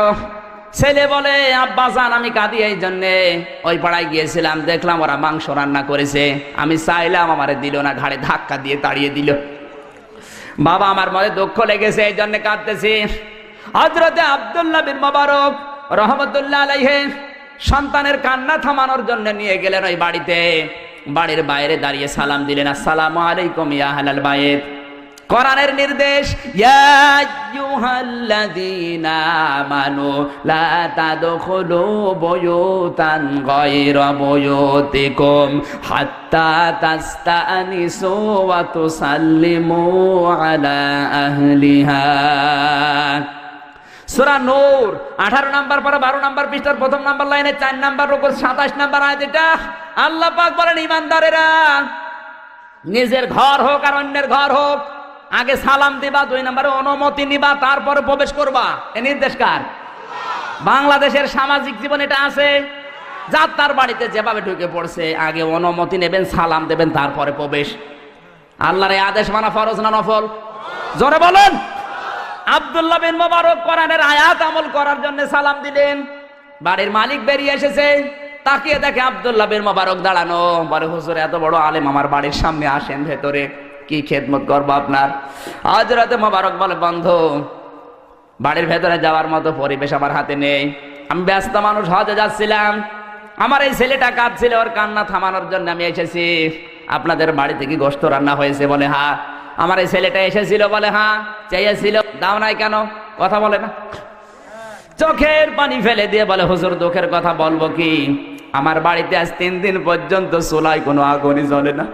ছেলে বলে, আব্বা জান আমি কাঁদি এই জন্যে, ওই পাড়ায় গিয়েছিলাম, দেখলাম ওরা মাংস রান্না করেছে, আমি চাইলাম আমারে দিল না, ঘাড়ে ধাক্কা দিয়ে তাড়িয়ে দিল। বাবা আমার মনে দুঃখ লেগেছে, এই জন্য কাঁদতেছি। হযরতে আব্দুল্লাহ বিন মুবারক রহমতুল্লাহ আলাইহি সন্তানের কান্না থামানোর জন্য নিয়ে গেলেন ওই বাড়িতে। বাড়ির বাইরে দাঁড়িয়ে সালাম দিলেন, আসসালামু আলাইকুম ইয়া আহলাল বাইত। কোরআনের নির্দেশ, ইয়া আইয়ুহাল্লাযীনা আমানু লা তাদখুলু বুয়ুতান গায়রা বুয়ুতিকুম হাত্তা তাস্তানিসু ওয়া তুসাল্লিমু আলা আহলিহা। সূরা নূর 18 নম্বর পরে 12 নম্বর পৃষ্ঠার প্রথম নম্বর লাইনে 4 নম্বর রুকুর 27 নম্বর আয়াত। এটা আল্লাহ পাক বলেন, ঈমানদারেরা নিজের ঘর হোক আর অন্যের ঘর হোক, আগে সালাম দিবা, 2 নম্বরে অনুমতি নিবা, তারপরে প্রবেশ করবা। এ নির্দেশ কার? বাংলাদেশের সামাজিক জীবন এটা আছে। যার তার বাড়িতে যেভাবে ঢুকে পড়ছে, আগে অনুমতি নেবেন, সালাম দেবেন, তারপরে প্রবেশ। আল্লাহর এই আদেশ মানা ফরজ না নফল? জোরে বলেন। আব্দুল্লাহ বিন মুবারক কোরআনের আয়াত আমল করার জন্য সালাম দিলেন। বাড়ির মালিক বেরিয়ে এসেছে, তাকিয়ে দেখে আব্দুল্লাহ বিন মুবারক দাঁড়ানো। বলে, হুজুর এত বড় আলেম আমার বাড়ির সামনে, আসেন ভেতরে, কি খেদমত করবো আপনার? হযরতে মুবারক বলে, বন্ধু বাড়ির ভেতরে যাওয়ার মতো পরিবেশ আমার হাতে নেই, আমি ব্যস্ত মানুষ, হজে যাচ্ছিলাম, আমার এই ছেলেটা কাঁদছিল, ওর কান্না থামানোর জন্য আমি এসেছি। আপনাদের বাড়িতে কি গোশত রান্না হয়েছে? বলে হ্যাঁ। আমার এই ছেলেটা এসেছিল? বলে হ্যাঁ। চেয়েছিল, দাও নাই কেন? কথা বলে না। চোখের পানি ফেলে দিয়ে বলে, হুজুর দুঃখের কথা বলবো কি, আমার বাড়িতে আজ 3 দিন পর্যন্ত চুলায় কোনো আগুনই জ্বলে না।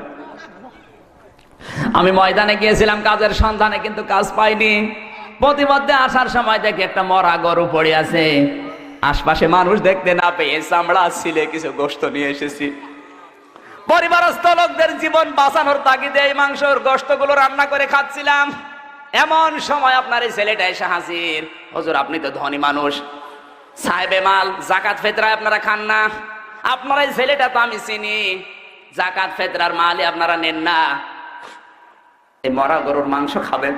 আমি ময়দানে গিয়েছিলাম কাজের সন্ধানে, কিন্তু কাজ পাইনি। প্রতিমধ্যে আসার সময় দেখি একটা মরা গরু পড়ে আছে, আশপাশে মানুষ দেখতে না পেয়ে চামড়া ছিলে কিছু গোশত নিয়ে এসেছি। পরিবারস্থ লোকদের জীবন বাঁচানোর তাগিদে এই মাংসর গোশতগুলো রান্না করে খাচ্ছিলাম। এমন সময় আপনার এই ছেলেটা এসে হাজির। হুজুর আপনি তো ধনী মানুষ, সাহেবে মাল, জাকাত ফেতরা আপনারা খান না, আপনার এই ছেলেটা তো আমি চিনি, জাকাত ফেতরার মালই আপনারা নেন না, এই মরা গরুর মাংস খাবেন?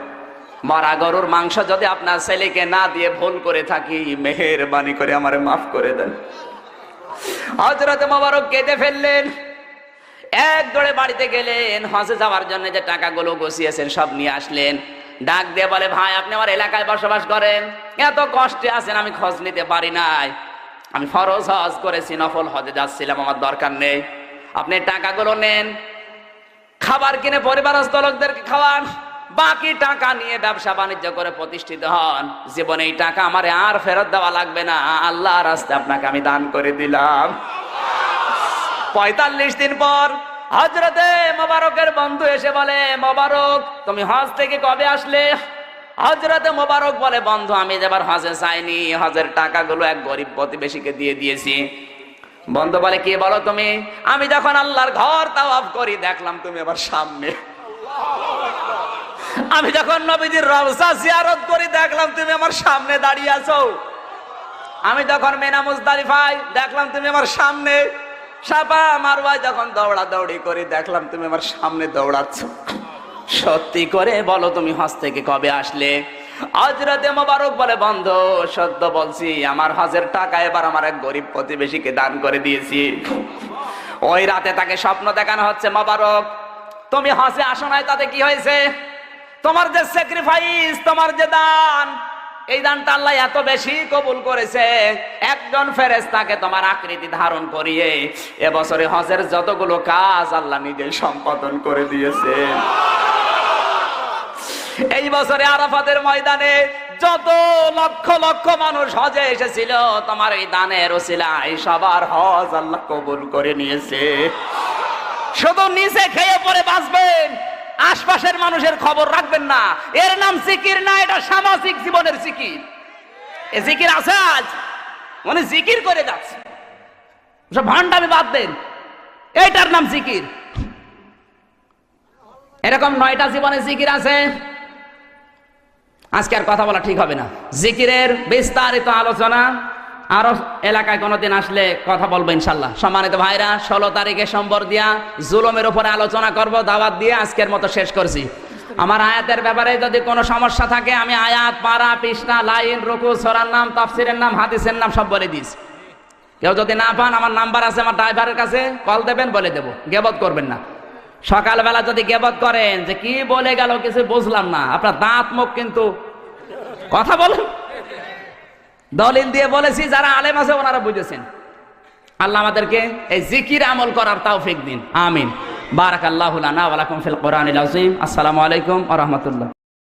মরা গরুর মাংস যদি আপনার ছেলেকে না দিয়ে ভুল করে থাকি, মেহেরবানি করে আমারে মাফ করে দেন। হযরত মুবারক কেঁদে ফেললেন। এক দৌড়ে বাড়িতে গেলেন, হজে যাওয়ার জন্য যে টাকাগুলো গুছিয়েছেন সব নিয়ে আসলেন। ডাক দিয়ে বলে, ভাই আপনি আমার এলাকায় বসবাস করেন, এত কষ্টে আছেন, আমি খোঁজ নিতে পারি নাই, আমি ফরজ হজ করেছি, নফল হজে যাচ্ছিলাম, আমার দরকার নেই, আপনি টাকাগুলো নেন, খাবার কিনে পরিবারস্থ লোকদেরকে খাওয়ান, বাকি টাকা নিয়ে ব্যবসা বাণিজ্য করে প্রতিষ্ঠিত হন। জীবনে এই টাকা আমারে আর ফেরত দেওয়া লাগবে না, আল্লাহর রাস্তায় আপনাকে আমি দান করে দিলাম। 45 দিন পর হযরতে মোবারকের বন্ধু এসে বলে, মোবারক তুমি হজ থেকে কবে আসলে? হযরতে মোবারক বলে, বন্ধু আমি যেবার হজে যাইনি, হজের টাকাগুলো এক গরিব প্রতিবেশীকে দিয়ে দিয়েছি। বন্ধু বলে, কি বলো তুমি? আমি যখন আল্লাহর ঘর তাওয়াফ করি দেখলাম তুমি আবার সামনে। আমি যখন নবীজির রওজা জিয়ারত করি দেখলাম তুমি আমার সামনে দাঁড়িয়ে আছো। আমি যখন মিনা মুজদালিফায় দেখলাম তুমি আমার সামনে। সাফা মারওয়ায় যখন দৌড়াদৌড়ি করি দেখলাম তুমি আমার সামনে দৌড়াচ্ছ। সত্যি করে বলো তুমি হজ থেকে কবে আসলে? হযরতে মোবারক বলে, বন্ধু সত্য বলছি, আমার হজের টাকা এবার আমার এক গরিব প্রতিবেশীকে দান করে দিয়েছি। ওই রাতে তাকে স্বপ্ন দেখানো হচ্ছে, মোবারক তুমি হজে আসো নাই, তাতে কি হয়েছে? তোমার যে স্যাক্রিফাইস, তোমার যে দান, এই দানটা আল্লাহ এত বেশি কবুল করেছে, একজন ফেরেশতাকে তোমার আকৃতি ধারণ করিয়ে এবছরে হজের যতগুলো কাজ আল্লাহ নিজেই সম্পাদন করে দিয়েছে। এই বছরে আরাফাতের ময়দানে যত লক্ষ লক্ষ মানুষ হজে এসেছিল, তোমার এই দানের ওসিলায় সবার হজ আল্লাহ কবুল করে নিয়েছে। শুধু নিচে খেয়ে পরে বাঁচবেন, আশপাশের মানুষের খবর রাখবেন না। এর নাম জিকির না, এটা সামাজিক জীবনের জিকির। এ জিকির আছে আজ, মানে জিকির করে যাচ্ছে, সব ভান্ডামি বাদ দেন, এইটার নাম জিকির। এরকম 9টা জীবনে জিকির আছে। আজকে আর কথা বলা ঠিক হবে না। জিকিরের বিস্তারিত আলোচনা আরো এলাকায় কোনোদিন আসলে কথা বলবো ইনশাল্লাহ। সম্মানিত ভাইরা, 16 তারিখে সোমবার দিয়া জুলুমের উপরে আলোচনা করব, দাওয়াত দিয়ে আজকের মতো শেষ করছি। আমার আয়াতের ব্যাপারে যদি কোনো সমস্যা থাকে আমি আয়াত, পারা, পৃষ্ঠা, লাইন, রুকু, সূরার নাম, তাফসীরের নাম, হাদিসের নাম সব বলে দিস। কেউ যদি না পান আমার নাম্বার আছে আমার ড্রাইভারের কাছে, কল দেবেন, বলে দেব। গেবত করবেন না। সকালবেলা যদি গেবত করেন যে কি বলে গেল কিছু বুঝলাম না, আপনার দাঁত মুখ কিন্তু কথা বলেন। দলিল দিয়ে বলেছি, যারা আলেম আছে ওনারা বুঝেছেন। আল্লাহ আমাদেরকে এই জিকির আমল করার তৌফিক দিন, আমিন। বারাকাল্লাহু লানা ওয়া লাকুম ফিল কোরআনিল আযীম। আসসালামু আলাইকুম ওয়া রাহমাতুল্লাহ।